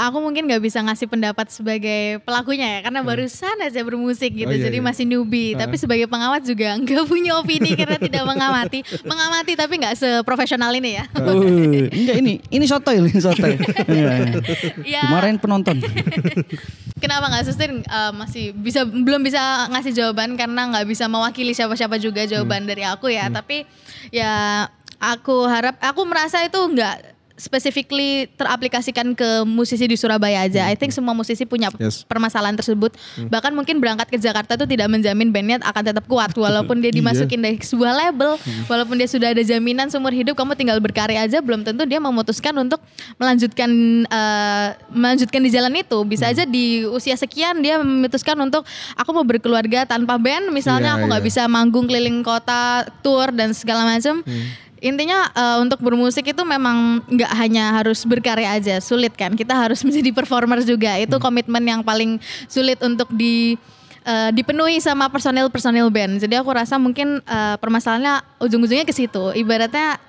Speaker 3: Aku mungkin nggak bisa ngasih pendapat sebagai pelakunya ya, karena barusan aja bermusik gitu,
Speaker 2: Oh, iya,
Speaker 3: jadi
Speaker 2: iya.
Speaker 3: masih newbie. Tapi sebagai pengamat juga nggak punya opini karena tidak mengamati tapi nggak seprofesional ini ya.
Speaker 1: Enggak ini sotoy ini sotoy.
Speaker 3: Ya,
Speaker 1: Dimarahin penonton.
Speaker 3: kenapa nggak sustain? Masih belum bisa ngasih jawaban karena nggak bisa mewakili siapa-siapa juga jawaban dari aku ya. Tapi ya aku merasa itu nggak specifically teraplikasikan ke musisi di Surabaya aja. I think semua musisi punya
Speaker 2: Yes.
Speaker 3: permasalahan tersebut. Bahkan mungkin berangkat ke Jakarta itu tidak menjamin bandnya akan tetap kuat walaupun dia dimasukin dari sebuah label, walaupun dia sudah ada jaminan seumur hidup kamu tinggal berkarya aja, belum tentu dia memutuskan untuk melanjutkan di jalan itu. Bisa aja di usia sekian dia memutuskan untuk aku mau berkeluarga tanpa band, misalnya
Speaker 2: Iya,
Speaker 3: aku nggak
Speaker 2: iya.
Speaker 3: bisa manggung keliling kota, tour dan segala macam. Intinya untuk bermusik itu memang nggak hanya harus berkarya aja, sulit kan. Kita harus menjadi performer juga. Itu komitmen yang paling sulit untuk dipenuhi sama personil band. Jadi aku rasa mungkin permasalahannya ujung-ujungnya ke situ. Ibaratnya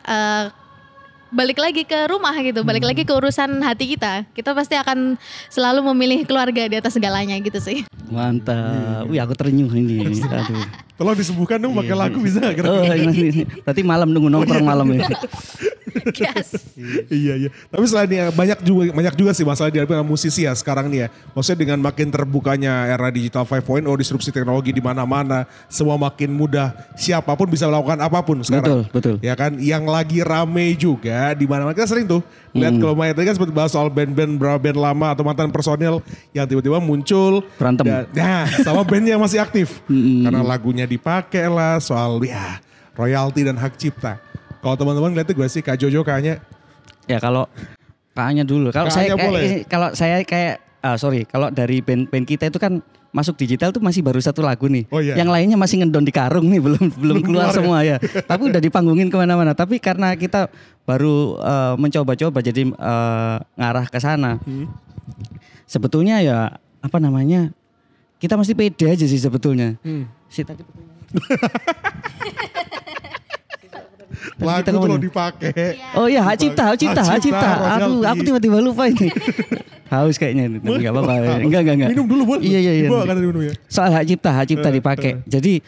Speaker 3: balik lagi ke rumah gitu, balik lagi ke urusan hati kita. Kita pasti akan selalu memilih keluarga di atas segalanya gitu sih.
Speaker 1: Mantap. Wih aku terenyuh ini. Aduh.
Speaker 2: Tolong disembuhkan dong pakai lagu bisa nggak kira-kira?
Speaker 1: Oh, ini. Berarti malam nunggu nongkrong malam ya.
Speaker 3: Yes.
Speaker 2: Iya. Tapi selain ini banyak juga sih masalah dihadapi sama musisi ya sekarang nih ya. Maksudnya dengan makin terbukanya era digital 5.0, disrupsi teknologi di mana-mana, semua makin mudah. Siapapun bisa melakukan apapun sekarang.
Speaker 1: Betul.
Speaker 2: Ya kan, yang lagi rame juga di mana-mana kita sering tuh lihat kalau main tadi kan sempat bahas soal band-band berapa band lama atau mantan personil yang tiba-tiba muncul
Speaker 1: Berantem.
Speaker 2: sama bandnya yang masih aktif karena lagunya dipakai lah soal ya royalti dan hak cipta. Kalau teman-teman ngeliatnya gue sih Kak Jojo kayaknya
Speaker 1: Ya kalau kakaknya dulu. Kalau
Speaker 2: Kakaknya
Speaker 1: saya kayak kalau dari band kita itu kan masuk digital tuh masih baru satu lagu nih.
Speaker 2: Oh, iya.
Speaker 1: Yang lainnya masih ngendon di karung nih, belum keluar
Speaker 2: keluar
Speaker 1: semua ya. Tapi udah dipanggungin kemana-mana. Tapi karena kita baru mencoba-coba jadi ngarah ke sana. Sebetulnya ya apa namanya? Kita mesti pede aja sih sebetulnya. Si tadi
Speaker 2: lagu
Speaker 1: kita
Speaker 2: tuh
Speaker 1: ngomongin.
Speaker 2: lo dipakai.
Speaker 1: Oh iya, hak cipta.
Speaker 2: Hak cipta,
Speaker 1: Aduh,
Speaker 2: royalti.
Speaker 1: aku tiba-tiba lupa ini. Haus kayaknya ini. Tapi enggak apa-apa. Enggak.
Speaker 2: Minum dulu boleh?
Speaker 1: Iya.
Speaker 2: Dibawa kan minum ya.
Speaker 1: Soal hak cipta dipakai. Jadi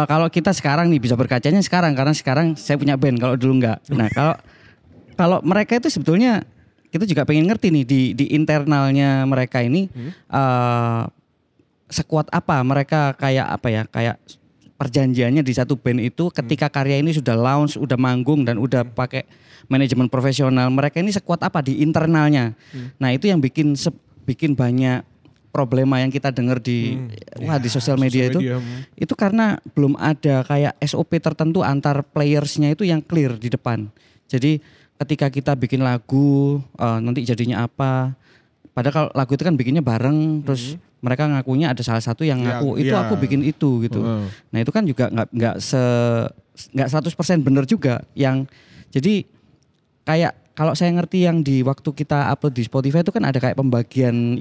Speaker 1: kalau kita sekarang nih bisa berkacanya sekarang karena sekarang saya punya band, kalau dulu enggak. Nah, kalau mereka itu sebetulnya kita juga pengen ngerti nih di internalnya mereka ini sekuat apa mereka, kayak apa ya, kayak perjanjiannya di satu band itu ketika karya ini sudah launch, udah manggung dan udah pakai manajemen profesional, mereka ini sekuat apa di internalnya. Nah, itu yang bikin banyak problema yang kita dengar di sosial media itu. Itu karena belum ada kayak SOP tertentu antar playersnya itu yang clear di depan. Jadi ketika kita bikin lagu nanti jadinya apa. Padahal kalau lagu itu kan bikinnya bareng, terus mereka ngakunya ada salah satu yang ngaku itu aku bikin itu gitu. Nah itu kan juga nggak 100% benar juga. Yang jadi kayak kalau saya ngerti yang di waktu kita upload di Spotify itu kan ada kayak pembagian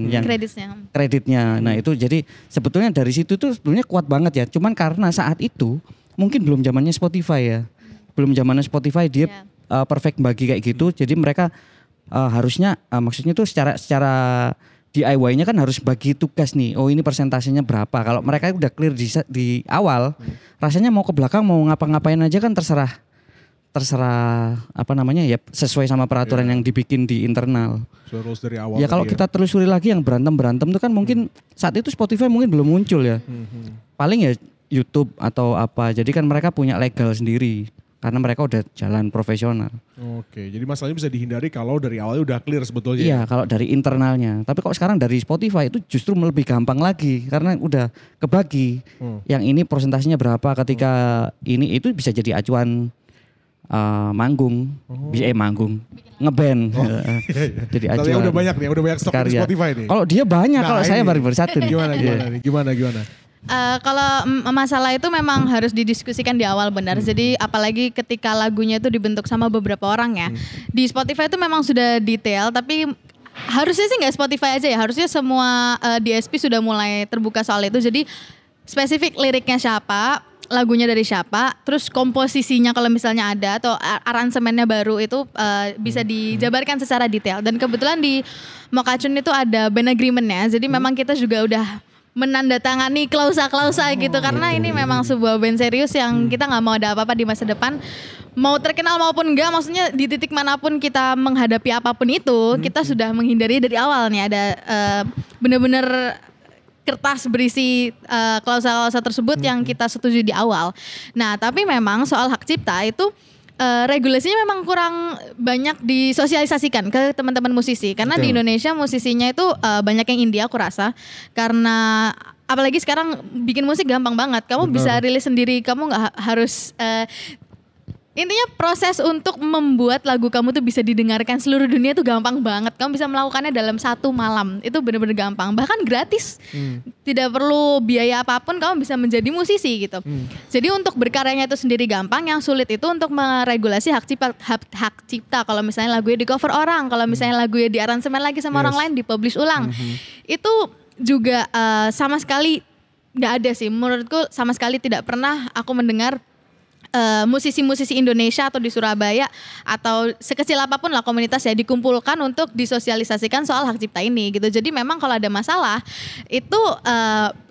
Speaker 1: yang kreditnya. Nah itu jadi sebetulnya dari situ tuh sebetulnya kuat banget ya. Cuman karena saat itu mungkin belum zamannya Spotify ya, belum zamannya Spotify dia perfect bagi kayak gitu. Jadi mereka harusnya maksudnya tuh secara DIY-nya kan harus bagi tugas nih. Oh ini persentasenya berapa. Kalau mereka udah clear di awal, rasanya mau ke belakang mau ngapa-ngapain aja kan terserah apa namanya ya, sesuai sama peraturan yang dibikin di internal.
Speaker 2: Terus dari awal.
Speaker 1: Ya kalau kita telusuri lagi yang berantem tuh kan mungkin saat itu Spotify mungkin belum muncul ya. Paling ya YouTube atau apa. Jadi kan mereka punya legal sendiri. Karena mereka udah jalan profesional.
Speaker 2: Oke, jadi masalahnya bisa dihindari kalau dari awalnya udah clear sebetulnya.
Speaker 1: Iya, kalau dari internalnya. Tapi kok sekarang dari Spotify itu justru lebih gampang lagi karena udah kebagi. Yang ini persentasenya berapa ketika ini itu bisa jadi acuan manggung, ngeband. Jadi acuan.
Speaker 2: Udah banyak stok di Spotify nih.
Speaker 1: Kalau dia banyak, kalau saya baru satu.
Speaker 2: Gimana?
Speaker 3: Kalau masalah itu memang harus didiskusikan di awal benar. Jadi apalagi ketika lagunya itu dibentuk sama beberapa orang ya. Di Spotify itu memang sudah detail, tapi harusnya sih nggak Spotify aja ya. Harusnya semua DSP sudah mulai terbuka soal itu. Jadi spesifik liriknya siapa, lagunya dari siapa, terus komposisinya kalau misalnya ada atau aransemennya baru itu bisa dijabarkan secara detail. Dan kebetulan di Mokacun itu ada band agreement-nya, jadi memang kita juga udah menandatangani klausa-klausa gitu karena ini memang sebuah band serius yang kita nggak mau ada apa-apa di masa depan. Mau terkenal maupun enggak, maksudnya di titik manapun kita menghadapi apapun itu, kita sudah menghindari dari awal nih ada benar-benar kertas berisi klausa-klausa tersebut yang kita setuju di awal. Nah, tapi memang soal hak cipta itu regulasinya memang kurang banyak disosialisasikan ke teman-teman musisi. Karena di Indonesia musisinya itu banyak yang indie aku rasa. Karena apalagi sekarang bikin musik gampang banget. Kamu bisa rilis sendiri, kamu nggak harus intinya proses untuk membuat lagu kamu tuh bisa didengarkan seluruh dunia tuh gampang banget. Kamu bisa melakukannya dalam 1 malam. Itu benar-benar gampang. Bahkan gratis. Tidak perlu biaya apapun kamu bisa menjadi musisi gitu. Jadi untuk berkaryanya itu sendiri gampang. Yang sulit itu untuk meregulasi hak cipta. Kalau misalnya lagunya di cover orang. Kalau misalnya lagunya di aransemen lagi sama orang lain, dipublish ulang. Itu juga sama sekali gak ada sih. Menurutku sama sekali tidak pernah aku mendengar musisi-musisi Indonesia atau di Surabaya atau sekecil apapun lah komunitas ya dikumpulkan untuk disosialisasikan soal hak cipta ini gitu. Jadi memang kalau ada masalah itu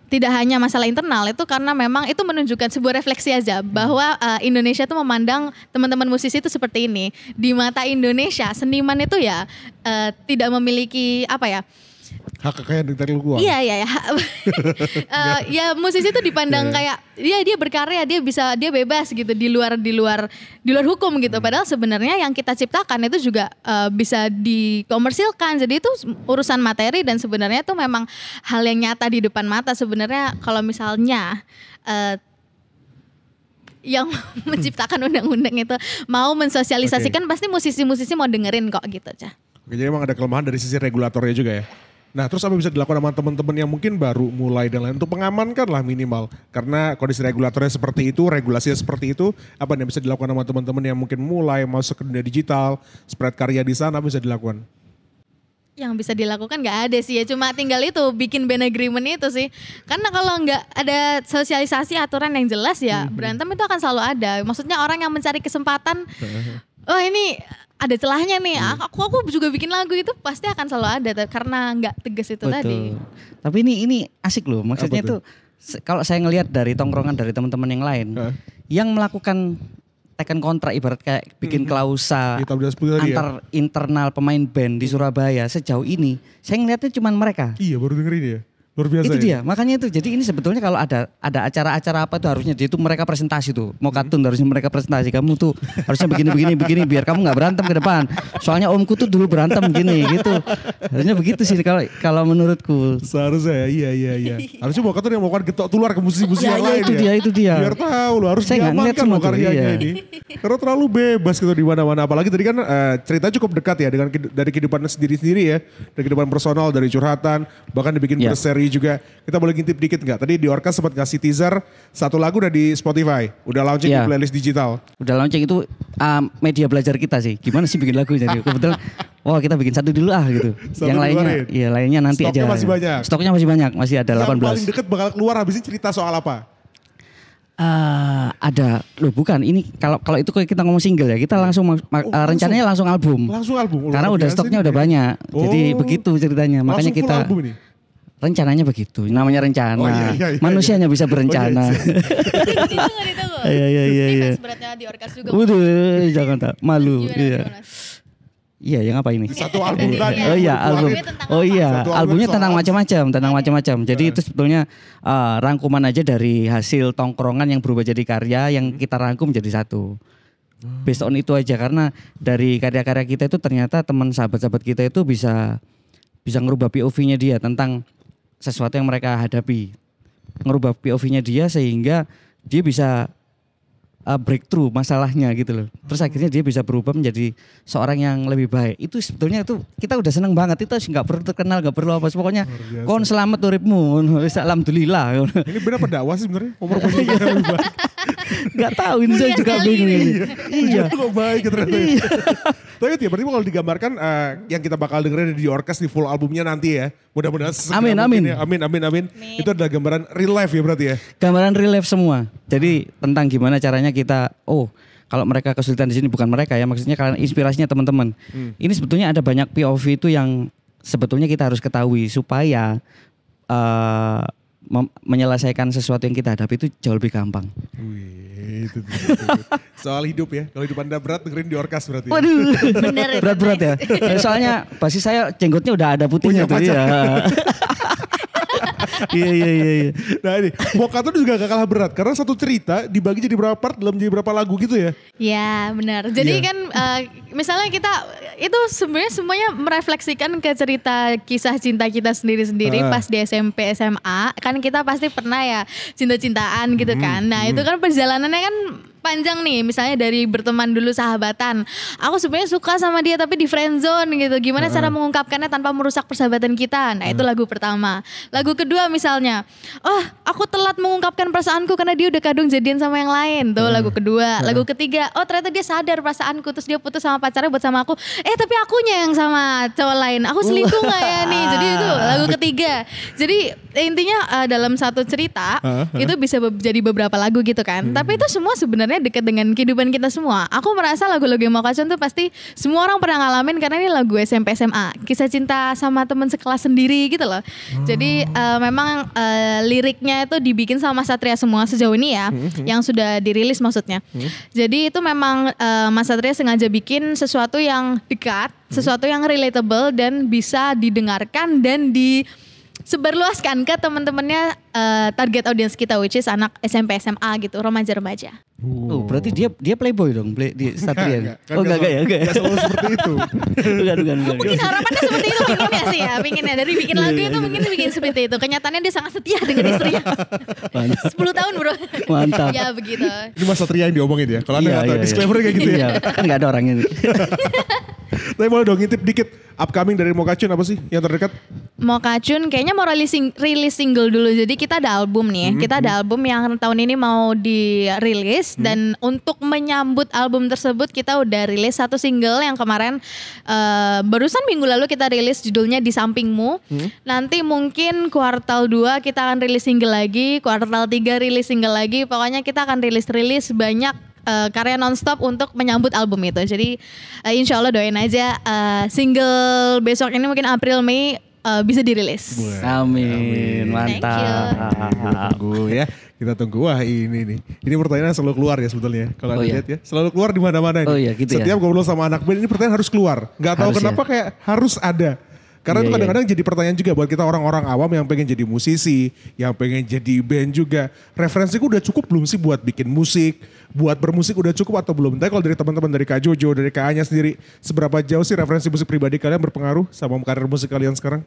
Speaker 3: tidak hanya masalah internal, itu karena memang itu menunjukkan sebuah refleksi aja bahwa Indonesia itu memandang teman-teman musisi itu seperti ini. Di mata Indonesia seniman itu ya tidak memiliki apa ya,
Speaker 2: hak kekayaan intelektual gua.
Speaker 3: Iya. Ya musisi itu dipandang kayak dia berkarya, dia bebas gitu di luar hukum gitu. Padahal sebenarnya yang kita ciptakan itu juga bisa dikomersilkan. Jadi itu urusan materi dan sebenarnya itu memang hal yang nyata di depan mata. Sebenarnya kalau misalnya yang menciptakan undang-undang itu mau mensosialisasikan, pasti musisi-musisi mau dengerin kok gitu aja.
Speaker 2: Oke, jadi emang ada kelemahan dari sisi regulatornya juga ya. Nah, terus apa bisa dilakukan sama teman-teman yang mungkin baru mulai dan lain untuk mengamankan lah minimal. Karena kondisi regulatornya seperti itu, regulasinya seperti itu, apa yang bisa dilakukan sama teman-teman yang mungkin mulai masuk ke dunia digital, spread karya di sana, apa bisa dilakukan?
Speaker 3: Yang bisa dilakukan nggak ada sih ya, cuma tinggal itu bikin band agreement itu sih. Karena kalau nggak ada sosialisasi aturan yang jelas ya berantem itu akan selalu ada. Maksudnya orang yang mencari kesempatan, oh ini ada celahnya nih, aku juga bikin lagu itu pasti akan selalu ada karena nggak tegas itu. Betul. Tadi.
Speaker 1: Tapi ini asik loh, maksudnya itu kalau saya ngelihat dari tongkrongan dari teman-teman yang lain, yang melakukan tekan kontrak ibarat kayak bikin klausa antar internal pemain band di Surabaya sejauh ini, saya ngelihatnya cuma mereka.
Speaker 2: Iya, baru dengerin ya. Luar biasa.
Speaker 1: Itu dia, makanya itu. Jadi ini sebetulnya kalau ada acara-acara apa itu harusnya itu mereka presentasi tuh. Mau kartun harusnya mereka presentasi. Kamu tuh harusnya begini biar kamu nggak berantem ke depan. Soalnya omku tuh dulu berantem gini gitu. Harusnya begitu sih kalau menurutku.
Speaker 2: Seharusnya iya. Harusnya mau kartun yang mau getok tular ke musisi-musisi yang lain ya.
Speaker 1: Itu dia.
Speaker 2: Biar tahu loh, harus diamankan loh karyanya ini. Karena terlalu bebas gitu di mana-mana. Apalagi tadi kan cerita cukup dekat ya dengan dari kehidupan sendiri-sendiri ya. Dari kehidupan personal, dari curhatan, bahkan dibikin berseri juga. Kita boleh ngintip dikit nggak? Tadi di Orkas sempat ngasih teaser satu lagu udah di Spotify, udah launching di playlist digital.
Speaker 1: Udah launching itu media belajar kita sih. Gimana sih bikin lagu jadi kebetulan. Kita bikin satu dulu gitu. Yang lainnya, lainnya nanti
Speaker 2: Stoknya
Speaker 1: aja.
Speaker 2: Masih banyak.
Speaker 1: Stoknya masih banyak, masih ada 18. Yang
Speaker 2: paling deket bakal keluar habis ini cerita soal apa?
Speaker 1: Ada loh, bukan ini kalau itu kita ngomong single ya, kita langsung rencananya langsung album. Karena udah stoknya udah banyak. Jadi begitu ceritanya. Makanya kita album ini. Rencananya begitu, namanya rencana. Manusianya bisa berencana.
Speaker 3: Ditunggu. Iya. Beratnya di Orkas juga.
Speaker 1: Waduh, jangan tak malu. Iya, yang apa ini?
Speaker 2: Satu album tadi.
Speaker 1: Album. Albumnya tentang macam-macam. Jadi itu sebetulnya rangkuman aja dari hasil tongkrongan yang berubah jadi karya yang kita rangkum jadi satu. Based on itu aja, karena dari karya-karya kita itu ternyata teman sahabat-sahabat kita itu bisa ngerubah POV-nya dia tentang sesuatu yang mereka hadapi. Ngerubah POV-nya dia sehingga dia bisa breakthrough masalahnya gitu loh. Terus akhirnya dia bisa berubah menjadi seorang yang lebih baik. Itu sebetulnya itu kita udah seneng banget. Itu nggak perlu terkenal, nggak perlu apa. Pokoknya kon selamat uripmu. Alhamdulillah.
Speaker 2: Ini benar pendakwah sih sebenarnya. Umur lebih baik.
Speaker 1: Gak tahu ini saya juga bingung ini.
Speaker 2: Iya. Itu kok baik ternyata. Tapi ya berarti kalau digambarkan yang kita bakal dengerin di Orkas di full albumnya nanti ya. Mudah-mudahan
Speaker 1: amin.
Speaker 2: Ya. Amin. Itu adalah gambaran real life ya berarti ya.
Speaker 1: Gambaran real life semua. Jadi tentang gimana caranya kita, kalau mereka kesulitan di sini, bukan mereka ya, maksudnya kalian inspirasinya teman-teman. Ini sebetulnya ada banyak POV itu yang sebetulnya kita harus ketahui supaya menyelesaikan sesuatu yang kita hadapi itu jauh lebih gampang.
Speaker 2: Wih, itu. Soal hidup ya. Kalau hidup Anda berat, dengerin di Orkas berarti. Ya.
Speaker 1: Waduh,
Speaker 3: Bener itu,
Speaker 1: berat-berat ya. Soalnya basis saya jenggotnya udah ada putihnya tuh. Iya. Iya.
Speaker 2: Nah ini, Mokatun juga gak kalah berat. Karena satu cerita dibagi jadi berapa part dalam jadi berapa lagu gitu ya.
Speaker 3: Ya benar. Jadi
Speaker 2: Iya.
Speaker 3: kan misalnya kita itu sebenarnya semuanya merefleksikan ke cerita kisah cinta kita sendiri-sendiri pas di SMP SMA. Kan kita pasti pernah ya cinta-cintaan gitu kan. Nah itu kan perjalanannya kan panjang nih, misalnya dari berteman dulu sahabatan. Aku sebenarnya suka sama dia tapi di friend zone gitu. Gimana cara mengungkapkannya tanpa merusak persahabatan kita? Nah, itu lagu pertama. Lagu kedua misalnya, aku telat mengungkapkan perasaanku karena dia udah kadung jadian sama yang lain. Tuh lagu kedua. Lagu ketiga, ternyata dia sadar perasaanku terus dia putus sama pacarnya buat sama aku. Tapi akunya yang sama cowok lain. Aku selingkuh gak ya nih? Jadi itu lagu ketiga. Jadi intinya dalam satu cerita itu bisa jadi beberapa lagu gitu kan. Tapi itu semua sebenarnya dekat dengan kehidupan kita semua. Aku merasa lagu-lagu yang Mokacun tuh pasti semua orang pernah ngalamin karena ini lagu SMP SMA. Kisah cinta sama teman sekelas sendiri gitu loh. Jadi memang liriknya itu dibikin sama Mas Satria semua sejauh ini ya. Yang sudah dirilis maksudnya. Jadi itu memang Mas Satria sengaja bikin sesuatu yang dekat, sesuatu yang relatable dan bisa didengarkan dan sebarluaskan ke teman-temannya target audience kita which is anak SMP SMA gitu, remaja-remaja.
Speaker 1: Berarti dia playboy dong, di Satria. Enggak ya.
Speaker 2: Gak selalu seperti itu.
Speaker 1: Bukan.
Speaker 3: Mungkin harapannya seperti itu pinginnya sih ya, pinginnya dari bikin lagu itu mungkin bikin seperti itu. Kenyataannya dia sangat setia dengan istrinya. 10 tahun bro.
Speaker 1: Mantap.
Speaker 3: Ya begitu.
Speaker 2: Ini Mas Satria yang diomongin ya. Kalau Anda
Speaker 1: Iya,
Speaker 2: gak tahu,
Speaker 1: iya.
Speaker 2: disclaimer kayak gitu ya.
Speaker 1: Iya, kan gak ada orangnya.
Speaker 2: Tapi boleh dong ngintip dikit upcoming dari Mokacun apa sih yang terdekat?
Speaker 3: Mokacun kayaknya mau rilis single dulu. Jadi kita ada album nih. Kita ada album yang tahun ini mau dirilis dan untuk menyambut album tersebut kita udah rilis satu single yang kemarin barusan minggu lalu kita rilis judulnya Di Sampingmu. Nanti mungkin kuartal 2 kita akan rilis single lagi, kuartal 3 rilis single lagi. Pokoknya kita akan rilis banyak karya nonstop untuk menyambut album itu. Jadi insya Allah doain aja single besok ini mungkin April Mei bisa dirilis.
Speaker 1: Amin. Mantap.
Speaker 2: Tunggu ya. Kita tunggu. Wah ini nih. Ini pertanyaan selalu keluar ya sebetulnya. Kalau Anda lihat ya. Selalu keluar di mana-mana.
Speaker 1: Oh iya gitu ya.
Speaker 2: Setiap ngobrol sama anak band ini pertanyaan harus keluar. Gak tahu
Speaker 1: Harus
Speaker 2: kenapa kayak harus ada. Karena itu kadang-kadang jadi pertanyaan juga buat kita orang-orang awam yang pengen jadi musisi, yang pengen jadi band juga. Referensiku udah cukup belum sih buat bikin musik, buat bermusik udah cukup atau belum? Tapi kalau dari teman-teman dari Kak Jojo, dari Kak Anya sendiri, seberapa jauh sih referensi musik pribadi kalian berpengaruh sama karir musik kalian sekarang?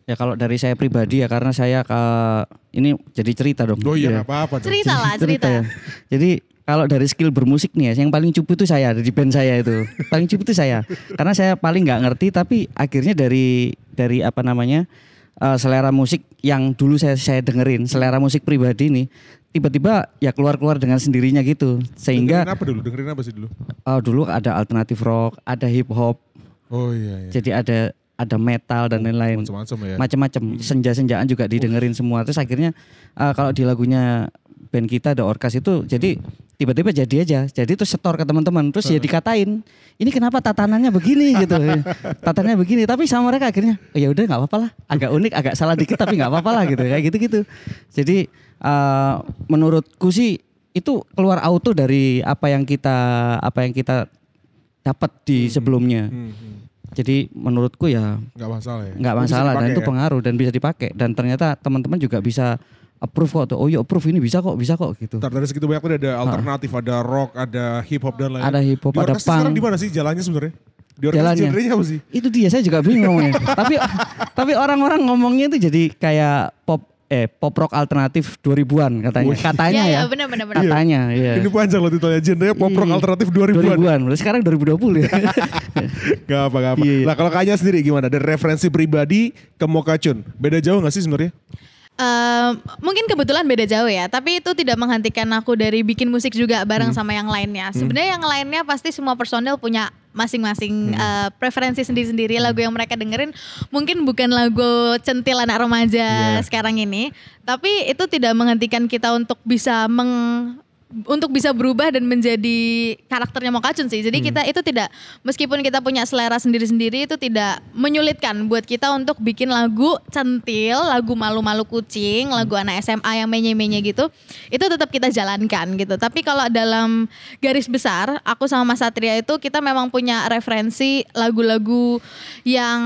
Speaker 1: Ya kalau dari saya pribadi ya karena saya ini jadi cerita dong.
Speaker 2: Oh iya
Speaker 1: Ya.
Speaker 2: gak apa-apa. dong.
Speaker 3: Cerita.
Speaker 1: Ya. Jadi kalau dari skill bermusik nih ya, yang paling cupu itu saya di band saya itu. Paling cupu itu saya. Karena saya paling nggak ngerti tapi akhirnya dari apa namanya selera musik yang dulu saya dengerin, selera musik pribadi nih tiba-tiba ya keluar dengan sendirinya gitu. Sehingga
Speaker 2: Dengerin apa dulu? Dengerin apa sih dulu?
Speaker 1: dulu ada alternatif rock, ada hip hop.
Speaker 2: Oh iya.
Speaker 1: Jadi ada metal dan lain-lain.
Speaker 2: Macam-macam ya.
Speaker 1: Macam-macam. Senja-senjaan juga didengerin semua. Terus akhirnya kalau di lagunya band kita ada Orkas itu jadi tiba-tiba jadi aja. Jadi terus setor ke teman-teman. Terus ya dikatain, ini kenapa tatanannya begini gitu. Tatanannya begini. Tapi sama mereka akhirnya, ya udah nggak apa-apa lah. Agak unik, agak salah dikit tapi nggak apa-apa lah gitu. Kayak gitu-gitu. Jadi menurutku sih itu keluar auto dari apa yang kita dapat di sebelumnya. Jadi menurutku ya
Speaker 2: Nggak masalah ya.
Speaker 1: nggak
Speaker 2: Bisa
Speaker 1: masalah dan
Speaker 2: dipakai
Speaker 1: itu
Speaker 2: ya?
Speaker 1: pengaruh dan bisa dipakai dan ternyata teman-teman juga bisa approve kok tuh. Oh iya approve ini bisa kok gitu.
Speaker 2: Ntar dari segitu banyak tadi ada alternatif, ada rock, ada hip hop dan lain.
Speaker 1: Ada hip hop,
Speaker 2: Di
Speaker 1: ada
Speaker 2: Orkes sekarang
Speaker 1: punk.
Speaker 2: di mana sih jalannya sebenarnya? Di Orkes
Speaker 1: Jalannya.
Speaker 2: genrenya apa sih?
Speaker 1: Itu dia saya juga bingung ngomongnya. tapi orang-orang ngomongnya itu jadi kayak pop rock alternatif 2000-an katanya. Katanya
Speaker 3: Ya
Speaker 1: ya.
Speaker 3: benar.
Speaker 1: Katanya ya.
Speaker 2: Ini panjang loh titulnya, genrenya pop rock alternatif 2000-an.
Speaker 1: 2000-an. Sekarang 2020 ya.
Speaker 2: Gak apa.
Speaker 1: Iya.
Speaker 2: Nah kalau Kak Anya sendiri gimana? Dari referensi pribadi ke Mokacun, beda jauh gak sih sebenarnya?
Speaker 3: Mungkin kebetulan beda jauh ya, tapi itu tidak menghentikan aku dari bikin musik juga bareng sama yang lainnya. Sebenarnya yang lainnya pasti semua personel punya masing-masing preferensi sendiri-sendiri. Lagu yang mereka dengerin mungkin bukan lagu centil anak remaja sekarang ini, tapi itu tidak menghentikan kita untuk bisa berubah dan menjadi karakternya Mokacun sih. Jadi kita itu tidak, meskipun kita punya selera sendiri-sendiri, itu tidak menyulitkan buat kita untuk bikin lagu centil, lagu malu-malu kucing, lagu anak SMA yang menye-menye gitu. Itu tetap kita jalankan gitu. Tapi kalau dalam garis besar, aku sama Mas Satria itu kita memang punya referensi lagu-lagu yang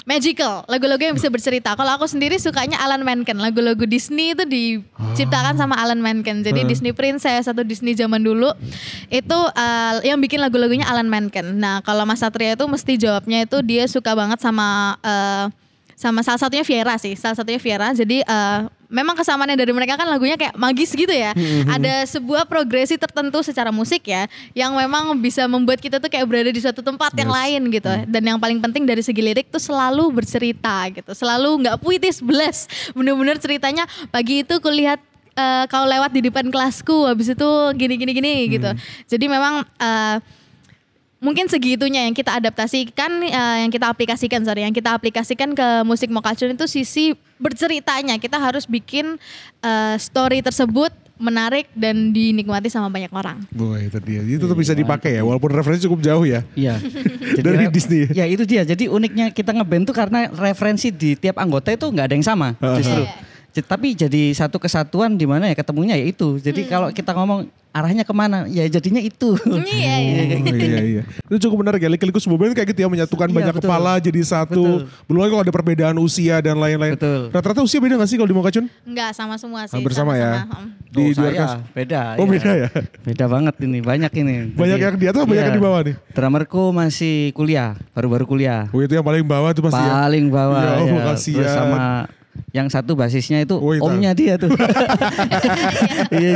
Speaker 3: magical, lagu-lagu yang bisa bercerita. Kalau aku sendiri sukanya Alan Menken, lagu-lagu Disney itu diciptakan sama Alan Menken. Jadi Disney Princess atau Disney zaman dulu itu yang bikin lagu-lagunya Alan Menken. Nah kalau Mas Satria itu mesti jawabnya itu dia suka banget sama salah satunya Viera sih, Jadi memang kesamaannya dari mereka kan lagunya kayak magis gitu ya. Ada sebuah progresi tertentu secara musik ya, yang memang bisa membuat kita tuh kayak berada di suatu tempat yang lain gitu. Dan yang paling penting dari segi lirik tuh selalu bercerita gitu, selalu nggak puitis belas. Bener-bener ceritanya pagi itu kulihat kau lewat di depan kelasku, habis itu gini gitu. Jadi memang mungkin segitunya yang kita adaptasikan, yang kita aplikasikan ke musik Mokacun itu sisi berceritanya. Kita harus bikin story tersebut menarik dan dinikmati sama banyak orang.
Speaker 2: Wah itu dia, itu tetap bisa dipakai ya, walaupun referensi cukup jauh ya.
Speaker 1: Iya.
Speaker 2: Dari Disney.
Speaker 1: Ya itu dia, jadi uniknya kita ngeband tuh karena referensi di tiap anggota itu nggak ada yang sama justru. Tapi jadi satu kesatuan di mana ya ketemunya ya itu. Jadi kalau kita ngomong arahnya kemana, ya jadinya itu.
Speaker 2: Iya. Itu cukup menarik ya, Liku sebuah band kayak gitu ya, menyatukan banyak kepala jadi satu. Belum lagi kalau ada perbedaan usia dan lain-lain. Rata-rata usia beda gak sih kalau di Mokacun?
Speaker 3: Enggak, sama semua sih.
Speaker 2: Hampir sama ya.
Speaker 1: Di saya beda.
Speaker 2: Oh beda ya?
Speaker 1: Beda banget ini, banyak ini.
Speaker 2: Banyak yang di atas, banyak yang di bawah nih?
Speaker 1: Drummerku masih kuliah, baru-baru kuliah.
Speaker 2: Oh itu yang paling bawah tuh pasti ya?
Speaker 1: Paling bawah ya.
Speaker 2: Kasihan.
Speaker 1: Terus sama yang satu basisnya itu omnya dia tuh. Iya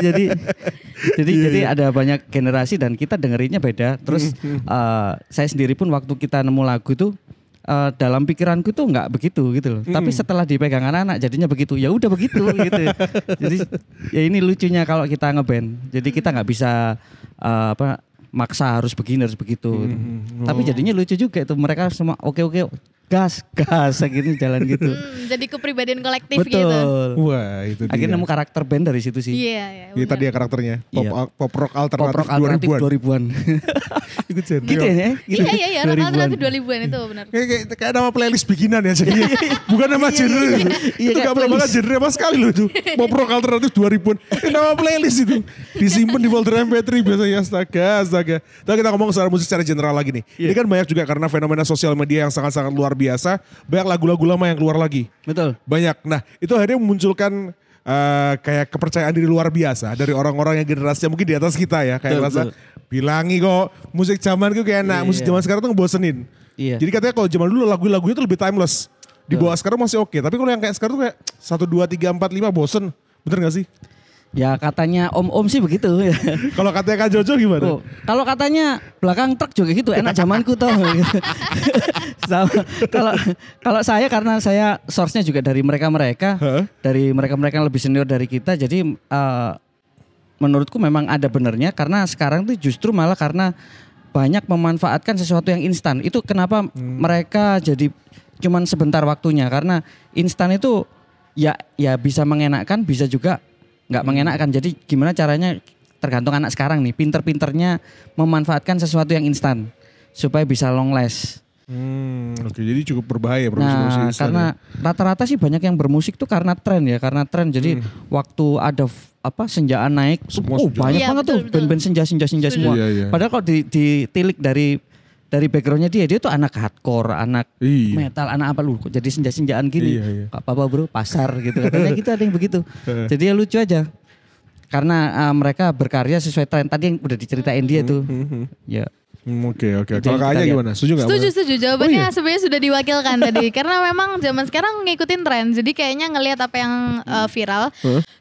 Speaker 1: jadi ada banyak generasi dan kita dengerinnya beda. Terus saya sendiri pun waktu kita nemu lagu tuh dalam pikiranku tuh nggak begitu gitu loh. Tapi setelah dipegang anak-anak jadinya begitu. Ya udah begitu gitu. Jadi ya ini lucunya kalau kita ngeband. Jadi kita nggak bisa maksa harus begini harus begitu. Tapi jadinya lucu juga itu, mereka semua oke gas gini jalan gitu.
Speaker 3: Jadi kepribadian kolektif
Speaker 1: Betul.
Speaker 3: gitu.
Speaker 2: Wah itu dia.
Speaker 1: Akhirnya nemu karakter band dari situ sih.
Speaker 3: Iya.
Speaker 2: Itu tadi ya karakternya. Pop rock alternatif
Speaker 1: 2000-an.
Speaker 2: Itu genre.
Speaker 1: Gitu ya?
Speaker 3: Iya, rock alternatif 2000-an itu benar.
Speaker 2: Kayak nama playlist bikinan ya jadinya. Bukan nama genre. Itu gak pernah banget genre apa sekali loh itu. Pop rock alternatif 2000-an. Nama playlist itu. Disimpan di folder MP3 biasanya. Astaga. Tapi kita ngomong secara musik secara general lagi nih. Ini kan banyak juga karena fenomena sosial media yang sangat-sangat luar biasa. Banyak lagu-lagu lama yang keluar lagi.
Speaker 1: Betul.
Speaker 2: Banyak. Nah itu akhirnya memunculkan kayak kepercayaan diri luar biasa dari orang-orang yang generasinya mungkin di atas kita ya. Kayak rasa bilangi kok musik zaman itu kayak enak. Musik zaman sekarang tuh ngebosenin.
Speaker 1: Iya.
Speaker 2: Jadi katanya kalau zaman dulu lagunya tuh lebih timeless. Di bawah sekarang masih oke. Tapi kalau yang kayak sekarang tuh kayak 1, 2, 3, 4, 5 bosen. Bener gak sih?
Speaker 1: Ya katanya om-om sih begitu.
Speaker 2: Kalau katanya Kak Jojo gimana?
Speaker 1: Kalau katanya belakang truk juga gitu, enak zamanku toh. Kalau saya karena saya source-nya juga dari mereka-mereka, dari mereka-mereka yang lebih senior dari kita. Jadi menurutku memang ada benernya karena sekarang tuh justru malah karena banyak memanfaatkan sesuatu yang instan. Itu kenapa mereka jadi cuman sebentar waktunya, karena instan itu ya bisa mengenakkan, bisa juga nggak mengenakkan. Jadi gimana caranya tergantung anak sekarang nih, pinter-pinternya memanfaatkan sesuatu yang instan supaya bisa long last.
Speaker 2: Oke, jadi cukup berbahaya
Speaker 1: Nah, karena rata-rata sih banyak yang bermusik tuh karena tren. Jadi waktu ada senjaan naik, banyak banget tuh band-band senja semua.
Speaker 2: Iya.
Speaker 1: Padahal kalau ditilik dari backgroundnya dia tuh anak hardcore, anak metal, anak apa lu kok jadi senja-senjaan gini. Apa bro, pasar gitu katanya gitu, ada yang begitu. Jadi ya lucu aja. Karena mereka berkarya sesuai tren tadi yang udah diceritain dia tuh. Ya.
Speaker 2: Oke. Kalau Kak Aya gimana? Setuju gak?
Speaker 3: Setuju. Jawabannya sebenarnya sudah diwakilkan tadi. Karena memang zaman sekarang ngikutin tren. Jadi kayaknya ngelihat apa yang viral.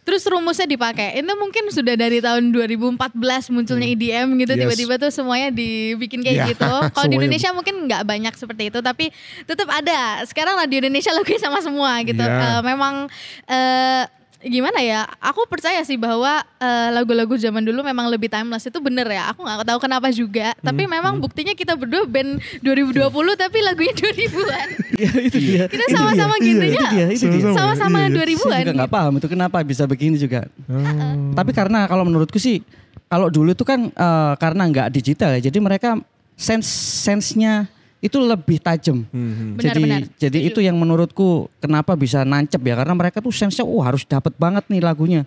Speaker 3: Terus rumusnya dipakai. Itu mungkin sudah dari tahun 2014 munculnya EDM gitu. Tiba-tiba tuh semuanya dibikin kayak gitu. Kalau di Indonesia mungkin gak banyak seperti itu. Tapi tetap ada. Sekarang lah di Indonesia lagunya sama semua gitu. Memang gimana ya? Aku percaya sih bahwa lagu-lagu zaman dulu memang lebih timeless, itu bener ya. Aku nggak tahu kenapa juga. Tapi memang buktinya kita berdua band 2020 tapi lagunya 2000-an.
Speaker 1: Ya itu dia.
Speaker 3: Kita sama-sama gitunya.
Speaker 1: Itu dia.
Speaker 3: Sama-sama
Speaker 1: Saya
Speaker 3: 2000-an.
Speaker 1: juga nggak paham itu kenapa bisa begini juga. Tapi karena kalau menurutku sih, kalau dulu itu kan karena nggak digital ya, jadi mereka sense-nya itu lebih tajam.
Speaker 3: Benar-benar.
Speaker 1: Jadi itu yang menurutku kenapa bisa nancep ya, karena mereka tuh sense-nya harus dapat banget nih lagunya.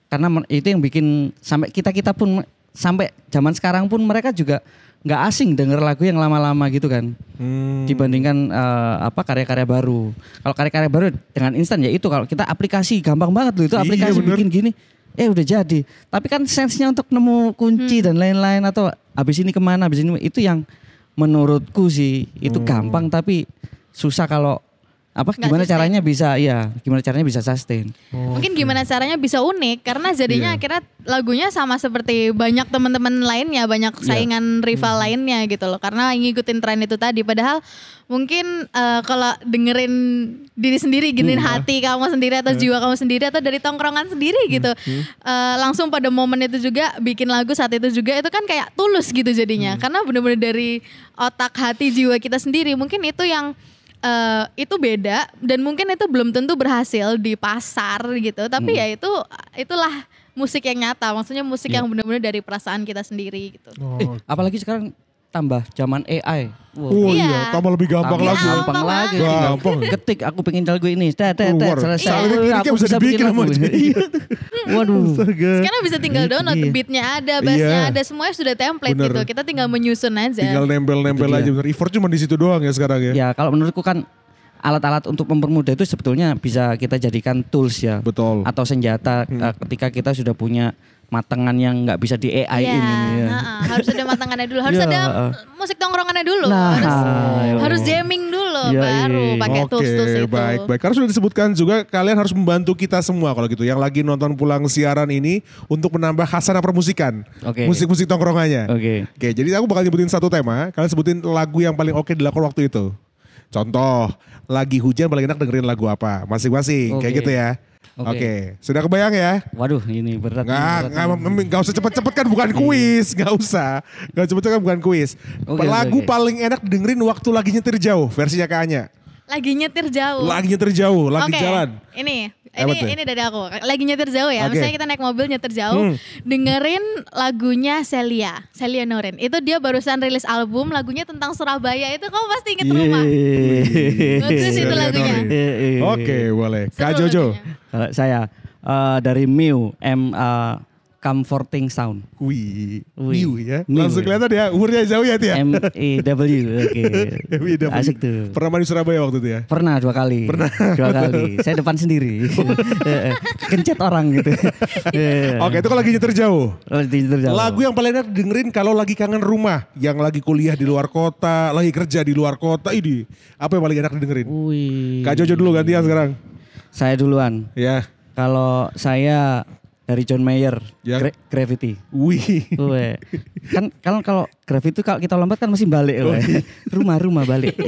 Speaker 1: Karena itu yang bikin sampai kita pun sampai zaman sekarang pun mereka juga nggak asing denger lagu yang lama-lama gitu kan. Dibandingkan karya-karya baru. Kalau karya-karya baru dengan instan ya itu, kalau kita aplikasi gampang banget loh, itu aplikasi bikin gini udah jadi. Tapi kan sense-nya untuk nemu kunci dan lain-lain atau habis ini kemana, habis ini itu yang menurutku sih itu gampang tapi susah kalau gimana caranya bisa sustain.
Speaker 3: Mungkin gimana caranya bisa unik karena jadinya akhirnya lagunya sama seperti banyak teman-teman lainnya, banyak saingan rival lainnya gitu loh. Karena ngikutin tren itu tadi, padahal mungkin kalau dengerin diri sendiri, giniin hati kamu sendiri atau jiwa kamu sendiri atau dari tongkrongan sendiri gitu. Langsung pada momen itu juga bikin lagu saat itu juga, itu kan kayak tulus gitu jadinya. Karena benar-benar dari otak, hati, jiwa kita sendiri. Mungkin itu yang itu beda dan mungkin itu belum tentu berhasil di pasar gitu, tapi ya itulah musik yang nyata, maksudnya musik yang benar-benar dari perasaan kita sendiri gitu.
Speaker 1: Apalagi sekarang tambah zaman AI.
Speaker 2: Iya, tambah lebih gampang lagi.
Speaker 1: Gampang lagi.
Speaker 2: Gampang.
Speaker 1: Ketik aku pengen lagu ini, selesai.
Speaker 2: Liriknya bisa dibikin sama
Speaker 1: Waduh.
Speaker 3: Sekarang bisa tinggal download, beatnya ada, bassnya ada, semuanya sudah template gitu. Kita tinggal menyusun aja.
Speaker 2: Tinggal nempel-nempel aja. Effort cuma di situ doang ya sekarang ya.
Speaker 1: Ya kalau menurutku kan alat-alat untuk mempermudah itu sebetulnya bisa kita jadikan tools ya.
Speaker 2: Betul.
Speaker 1: Atau senjata ketika kita sudah punya matangan yang nggak bisa di AI ini.
Speaker 3: Harus ada matangannya dulu, harus ada musik tongkrongannya dulu, harus jamming dulu, baru pakai tools-tools itu.
Speaker 2: Baik. Karena sudah disebutkan juga kalian harus membantu kita semua kalau gitu, yang lagi nonton pulang siaran ini untuk menambah khasanah permusikan, musik-musik tongkrongannya. Oke, jadi aku bakal nyebutin satu tema, kalian sebutin lagu yang paling oke dilakukan waktu itu. Contoh, lagi hujan paling enak dengerin lagu apa, masing-masing, kayak gitu ya. Oke, sudah kebayang ya?
Speaker 1: Waduh, ini berat.
Speaker 2: Nggak usah cepet-cepet kan, bukan kuis, nggak usah. Nggak cepet-cepet kan bukan kuis. Lagu paling enak dengerin waktu lagi nyetir jauh, versinya Kak Anya.
Speaker 3: Lagi nyetir jauh.
Speaker 2: Lagi jalan.
Speaker 3: Ini dari aku. Lagi nyetir jauh ya. Misalnya kita naik mobil nyetir jauh, dengerin lagunya Celia Noren. Itu dia barusan rilis album, lagunya tentang Surabaya. Itu kamu pasti inget rumah. Bagus itu lagunya.
Speaker 2: Oke, boleh. Kak Jojo.
Speaker 1: Kalau saya dari Mew, Comforting Sound.
Speaker 2: Mew ya. Langsung kelihatan ya, umurnya jauh ya Tia.
Speaker 1: MEW, oke. Asik tuh.
Speaker 2: Pernah main di Surabaya waktu itu ya?
Speaker 1: Pernah 2 kali. 2 kali. Saya depan sendiri. Kencet orang gitu.
Speaker 2: Oke, itu kalau lagi nyetir jauh. Lagu yang paling enak dengerin kalau lagi kangen rumah, yang lagi kuliah di luar kota, lagi kerja di luar kota, ini apa yang paling enak didengerin? Kak Jojo dulu gantian sekarang.
Speaker 1: Saya duluan.
Speaker 2: Ya.
Speaker 1: Kalau saya dari John Mayer, Gravity. Kan kalau Gravity kalau kita lompat kan masih balik, rumah balik.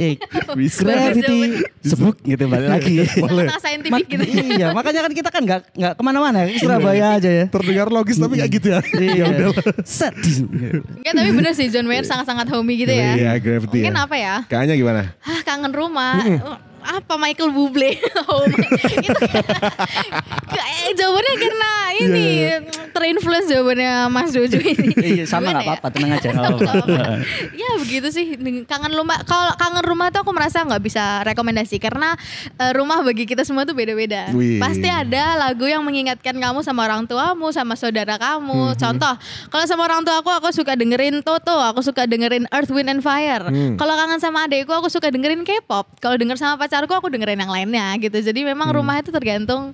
Speaker 1: Gravity, sebuk gitu balik lagi.
Speaker 3: Sangat saintifik gitu.
Speaker 1: Iya, makanya kan kita kan nggak kemana-mana, Surabaya aja ya.
Speaker 2: Terdengar logis tapi nggak gitu ya.
Speaker 1: Iya, set.
Speaker 3: Enggak, tapi bener sih John Mayer sangat-sangat homey gitu ya.
Speaker 2: Iya, Gravity.
Speaker 3: Mungkin apa ya?
Speaker 2: Kayaknya gimana?
Speaker 3: Kangen rumah. Apa Michael Bublé? Jawabannya karena ini terinfluence jawabannya Mas Jojo ini.
Speaker 1: Iya, sama nggak apa-apa, tenang aja.
Speaker 3: Ya begitu sih, kangen rumah. Kalau kangen rumah tuh aku merasa nggak bisa rekomendasi karena rumah bagi kita semua tuh beda-beda. Pasti ada lagu yang mengingatkan kamu sama orang tuamu, sama saudara kamu. Contoh, kalau sama orang tua aku suka dengerin Toto, aku suka dengerin Earth, Wind and Fire. Kalau kangen sama adekku aku suka dengerin K-pop. Kalau denger sama pacarku aku dengerin yang lainnya gitu. Jadi memang rumah itu tergantung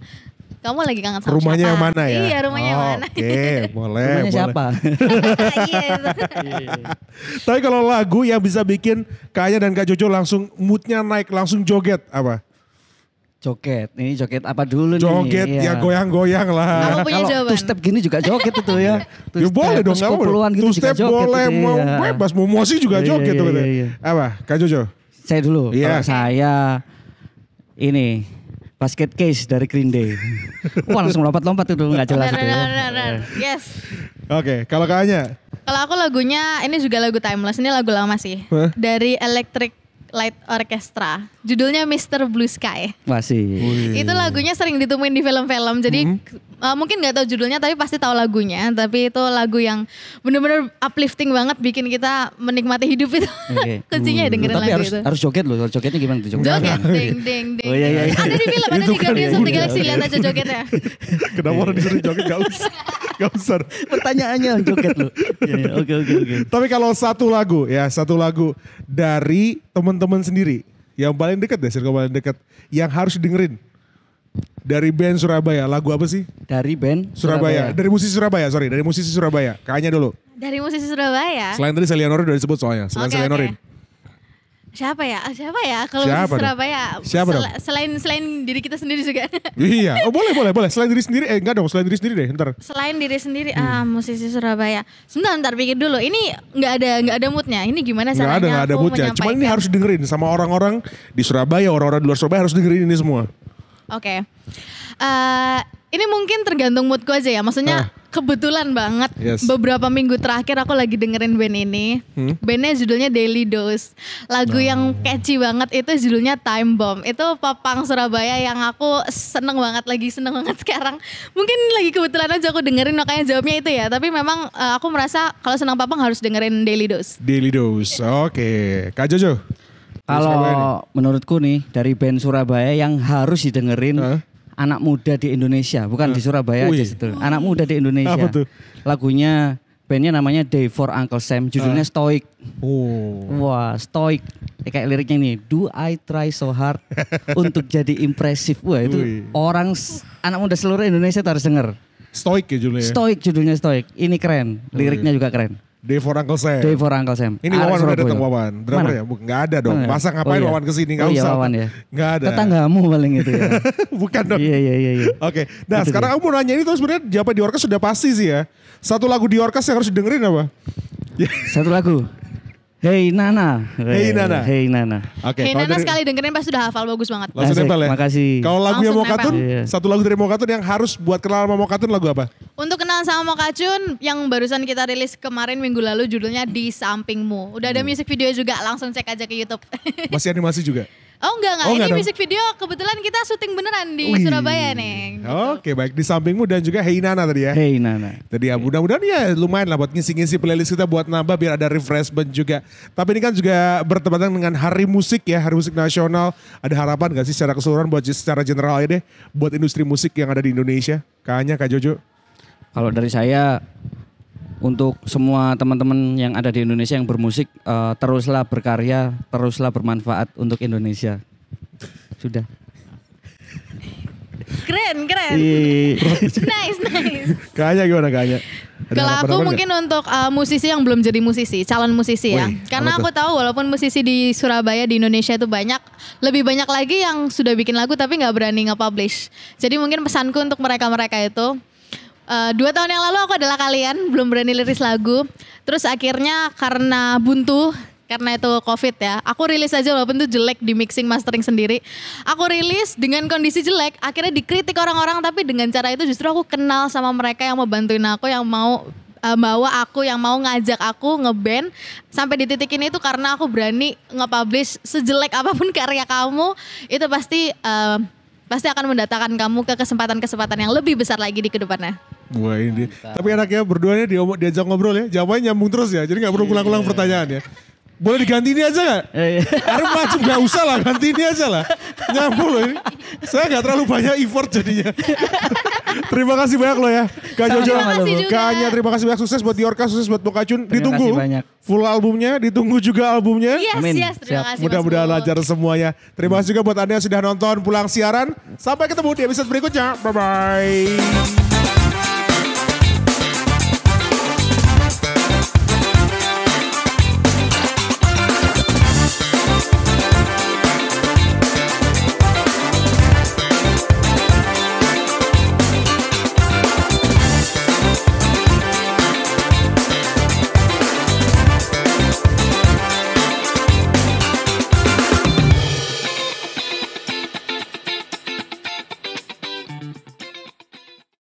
Speaker 3: kamu lagi kangen sama
Speaker 2: rumahnya
Speaker 3: siapa.
Speaker 2: Yang mana ya?
Speaker 3: Iya, rumahnya yang mana.
Speaker 2: Oke, boleh.
Speaker 1: Rumahnya siapa?
Speaker 2: Tapi kalau lagu yang bisa bikin Kak Anya dan Kak Jojo langsung moodnya naik, langsung joget apa?
Speaker 1: Joget, ini joget apa dulu nih?
Speaker 2: Joget ya goyang-goyang lah.
Speaker 1: Kalau two step gini juga joget itu ya.
Speaker 2: Ya boleh dong, nggak apa-apa.
Speaker 1: Two
Speaker 2: step boleh, mau bebas, mau musik juga joget tuh. Apa? Kak Jojo?
Speaker 1: Saya dulu. Kalau saya ini Basket Case dari Green Day. Wah langsung lompat-lompat itu nggak jelas itu.
Speaker 3: Benar. Yes.
Speaker 2: Oke, kalau Kanya?
Speaker 3: Kalau aku lagunya ini juga lagu timeless. Ini lagu lama sih.
Speaker 2: Hah?
Speaker 3: Dari Electric Light Orchestra. Judulnya Mr. Blue Sky.
Speaker 1: Masih.
Speaker 3: Itu lagunya sering ditemuin di film-film. Jadi mungkin nggak tahu judulnya tapi pasti tahu lagunya. Tapi itu lagu yang benar-benar uplifting banget, bikin kita menikmati hidup itu.
Speaker 1: Oke.
Speaker 3: Kuncinya ya dengerin
Speaker 1: Tapi
Speaker 3: lagu
Speaker 1: harus
Speaker 3: itu.
Speaker 1: harus joget loh. Jogetnya gimana tuh joget?
Speaker 3: Joget, ding ding ding.
Speaker 1: Oh, iya.
Speaker 3: Ada di film, ada
Speaker 2: Itu
Speaker 3: di
Speaker 2: kan
Speaker 3: Guardians
Speaker 2: ya
Speaker 3: of the
Speaker 2: udah.
Speaker 3: Galaxy, lihat aja jogetnya.
Speaker 2: Kenapa orang disuruh joget? Gak usah.
Speaker 1: Pertanyaannya joget loh. Iya, Oke.
Speaker 2: Tapi kalau satu lagu dari teman-teman sendiri yang paling dekat deh, circle paling dekat yang harus dengerin dari band Surabaya, lagu apa sih?
Speaker 1: Dari band
Speaker 2: Surabaya. Dari musisi Surabaya. Kayaknya dulu.
Speaker 3: Dari musisi Surabaya.
Speaker 2: Selain tadi Selianorin udah disebut soalnya. Selain
Speaker 3: Oke,
Speaker 2: Selianorin.
Speaker 3: oke. Siapa ya? Kalau
Speaker 2: Siapa
Speaker 3: musisi
Speaker 2: dong?
Speaker 3: Surabaya.
Speaker 2: Siapa dong?
Speaker 3: Selain diri kita sendiri juga.
Speaker 2: Iya, oh boleh. Selain diri sendiri, enggak dong, selain diri sendiri deh, ntar.
Speaker 3: Selain diri sendiri, musisi Surabaya. Sebentar pikir dulu. Ini nggak ada moodnya. Ini gimana
Speaker 2: Nggak
Speaker 3: caranya
Speaker 2: ada
Speaker 3: aku
Speaker 2: moodnya. Cuma ini
Speaker 3: menyampaikan?
Speaker 2: harus dengerin sama orang-orang di Surabaya, orang-orang di luar Surabaya harus dengerin ini semua.
Speaker 3: Oke. Ini mungkin tergantung moodku aja ya. Maksudnya kebetulan banget
Speaker 2: Yes.
Speaker 3: beberapa minggu terakhir aku lagi dengerin band ini. Bandnya judulnya Daily Dose. Lagu yang catchy banget itu judulnya Time Bomb. Itu popang Surabaya yang aku seneng banget sekarang. Mungkin lagi kebetulan aja aku dengerin makanya jawabnya itu ya. Tapi memang aku merasa kalau senang popang harus dengerin Daily Dose.
Speaker 2: Daily Dose. Oke. Kak Jojo.
Speaker 1: Kalau menurutku nih dari band Surabaya yang harus didengerin anak muda di Indonesia, bukan di Surabaya aja situ. Anak muda di Indonesia.
Speaker 2: Apa tuh?
Speaker 1: Lagunya bandnya namanya Day for Uncle Sam, judulnya Stoic.
Speaker 2: Oh.
Speaker 1: Wah, Stoic. Kayak liriknya nih, do I try so hard untuk jadi impresif. Wah, itu anak muda seluruh Indonesia tuh harus denger.
Speaker 2: Stoic ya judulnya.
Speaker 1: Stoic judulnya Stoic. Ini keren, liriknya juga keren.
Speaker 2: Day for Uncle Sam.
Speaker 1: Day for Uncle Sam.
Speaker 2: Ini
Speaker 1: Arek
Speaker 2: Wawan udah
Speaker 1: Surabaya.
Speaker 2: datang Wawan. Drummer
Speaker 1: Mana?
Speaker 2: ya? Nggak ada dong.
Speaker 1: Mana?
Speaker 2: Masa ngapain
Speaker 1: Oh, iya.
Speaker 2: Wawan kesini? Nggak
Speaker 1: Oh, iya,
Speaker 2: usah.
Speaker 1: Wawan ya.
Speaker 2: Nggak ada.
Speaker 1: Tetanggamu paling itu ya.
Speaker 2: Bukan dong.
Speaker 1: Iya.
Speaker 2: Oke. Nah
Speaker 1: Gitu
Speaker 2: sekarang aku mau nanya ini tuh sebenarnya jawaban di Orkes sudah pasti sih ya. Satu lagu di Orkes yang harus dengerin apa?
Speaker 1: Satu lagu. Hey Nana.
Speaker 2: Hey Nana.
Speaker 1: Hey Nana.
Speaker 2: Oke.
Speaker 3: Hey
Speaker 2: kalau
Speaker 3: Nana
Speaker 2: dari-
Speaker 3: sekali dengerin pas sudah hafal bagus banget.
Speaker 2: Langsung
Speaker 1: Asik,
Speaker 2: nempel ya.
Speaker 1: makasih.
Speaker 2: Kalau lagu yang
Speaker 3: Langsung
Speaker 2: Mokatun,
Speaker 1: nempel. Iya.
Speaker 2: satu lagu dari Mokatun yang harus buat kenal sama Mokatun lagu apa?
Speaker 3: Untuk kenal sama Mokacun yang barusan kita rilis kemarin minggu lalu judulnya Di Sampingmu. Udah ada music video juga, langsung cek aja ke YouTube.
Speaker 2: Masih animasi juga?
Speaker 3: Oh enggak.
Speaker 2: Oh,
Speaker 3: Ini
Speaker 2: enggak dong.
Speaker 3: music video kebetulan kita syuting beneran di
Speaker 2: Wih.
Speaker 3: Surabaya nih. Gitu.
Speaker 2: Oke baik, di sampingmu dan juga Hey Nana tadi ya.
Speaker 1: Hey Nana.
Speaker 2: Tadi ya mudah-mudahan ya lumayan lah buat ngisi-ngisi playlist kita buat nambah biar ada refreshment juga. Tapi ini kan juga bertepatan dengan Hari Musik ya, Hari Musik Nasional. Ada harapan gak sih secara keseluruhan buat secara general aja deh buat industri musik yang ada di Indonesia? Kayaknya Kak Jojo.
Speaker 1: Kalau dari saya untuk semua teman-teman yang ada di Indonesia yang bermusik, teruslah berkarya, teruslah bermanfaat untuk Indonesia. Sudah.
Speaker 3: Keren. Nice.
Speaker 2: Kayaknya gimana Kayaknya?
Speaker 3: Kalau aku mungkin untuk musisi yang belum jadi musisi, calon musisi ya.
Speaker 2: Wih,
Speaker 3: Karena
Speaker 2: apa
Speaker 3: aku
Speaker 2: tuh?
Speaker 3: tahu walaupun musisi di Surabaya, di Indonesia itu banyak, lebih banyak lagi yang sudah bikin lagu tapi nggak berani nge-publish. Jadi mungkin pesanku untuk mereka-mereka itu, 2 tahun yang lalu aku adalah kalian, belum berani liris lagu. Terus akhirnya karena buntu, karena itu COVID ya, aku rilis aja walaupun itu jelek di mixing mastering sendiri. Aku rilis dengan kondisi jelek, akhirnya dikritik orang-orang, tapi dengan cara itu justru aku kenal sama mereka yang mau bantuin aku, yang mau bawa aku, yang mau ngajak aku ngeband sampai di titik ini itu karena aku berani nge-publish sejelek apapun karya kamu, itu pasti akan mendatangkan kamu ke kesempatan-kesempatan yang lebih besar lagi di kedepannya.
Speaker 2: Wah ini. Tapi enaknya berduanya diajak ngobrol ya. Jawabannya nyambung terus ya. Jadi gak perlu ulang-ulang pertanyaan ya. Boleh diganti ini aja gak? Arif macam gak usah lah, ganti ini aja lah. Nyambung loh ini. Saya gak terlalu banyak effort jadinya. Terima kasih banyak loh ya. Kak Jojo,
Speaker 3: Terima kasih juga.
Speaker 2: Kak Anya, terima kasih banyak. Sukses buat Diorka, sukses buat Mokacun. Ditunggu
Speaker 1: kasih banyak.
Speaker 2: full albumnya, ditunggu juga albumnya.
Speaker 1: Amin.
Speaker 3: Yes, terima
Speaker 1: Siap.
Speaker 3: kasih.
Speaker 2: Mudah-mudahan
Speaker 3: Mas Bo.
Speaker 2: lancar semuanya. Terima kasih juga buat Anda yang sudah nonton Pulang Siaran. Sampai ketemu di episode berikutnya. Bye-bye.